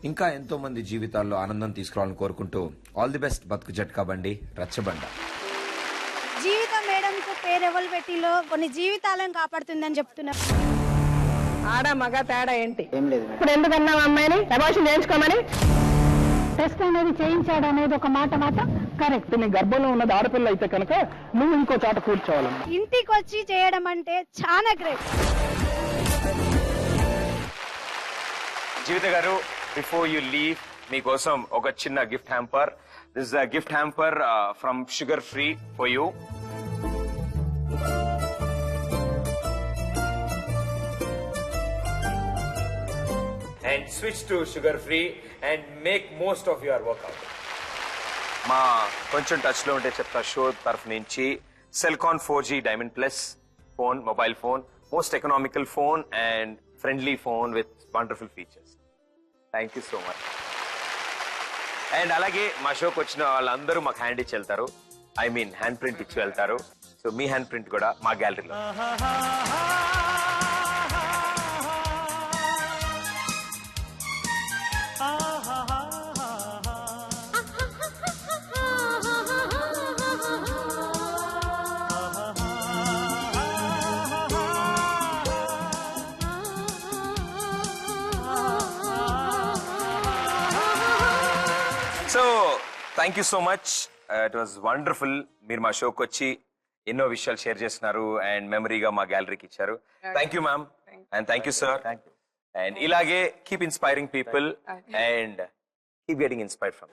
[SPEAKER 10] ఇంకా ఎంతో మంది జీవితాల్లో ఆనందం తీసుకురావాలని కోరుకుంటూ ఆల్ ది బెస్ట్ బతుకు జట్కా బండి రచ్చబండ.
[SPEAKER 11] జీవితం మేడంకు పేరు ఎవరు పెట్టిలో కొన్ని జీవితాలను కాపాడుతుందని చెప్తున్నారు.
[SPEAKER 2] ఆడ మగ తేడా ఏంటి? ఇప్పుడు ఎందుకన్నా అమ్మాయిని అబార్షన్ చేయించుకోమని
[SPEAKER 11] టెస్ట్ అనేది చేయించాడు అనేది ఒక మాట మాత్రం కరెక్ట్.
[SPEAKER 12] నీ గర్భంలో ఉన్నది ఆడపిల్ల అయితే కనుక నువ్వు ఇంకో చోట కూర్చోవాలమ్మా.
[SPEAKER 11] ఇంటికి వచ్చి చేయడం అంటే చాలా గ్రేట్.
[SPEAKER 1] జీవిత గారు, బిఫోర్ యూ లీవ్ మీకోసం ఒక చిన్న gift hamper. This is a gift hamper from sugar free for you. And switch to sugar free and make most of your workout. మా కొంచెం టచ్ లో ఉంటే చెప్తా, షో తరఫు నుంచి Celkon 4G diamond plus phone, mobile phone, most economical phone and friendly phone with wonderful features. Thank you so much. And అలాగే మా షోకి వచ్చిన వాళ్ళందరూ మాకు హ్యాండ్ ఇచ్చి వెళ్తారు, ఐ మీన్ హ్యాండ్ ప్రింట్ ఇచ్చి వెళ్తారు. సో మీ హ్యాండ్ ప్రింట్ కూడా మా గ్యాలరీలో. So thank you so much, it was wonderful. మీరు మా షోకి వచ్చి ఎన్నో విషయాలు షేర్ చేస్తున్నారు అండ్ మెమరీగా మా గ్యాలరీకి ఇచ్చారు. Thank you ma'am and thank you sir. And ఇలాగే keep inspiring people and keep getting inspired from.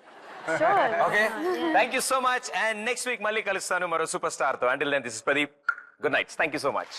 [SPEAKER 1] Okay, thank you so much. And next week మళ్ళీ కలుస్తాను మరో సూపర్ స్టార్ తో. Until then this is Pradeep. Good night. Thank you so much.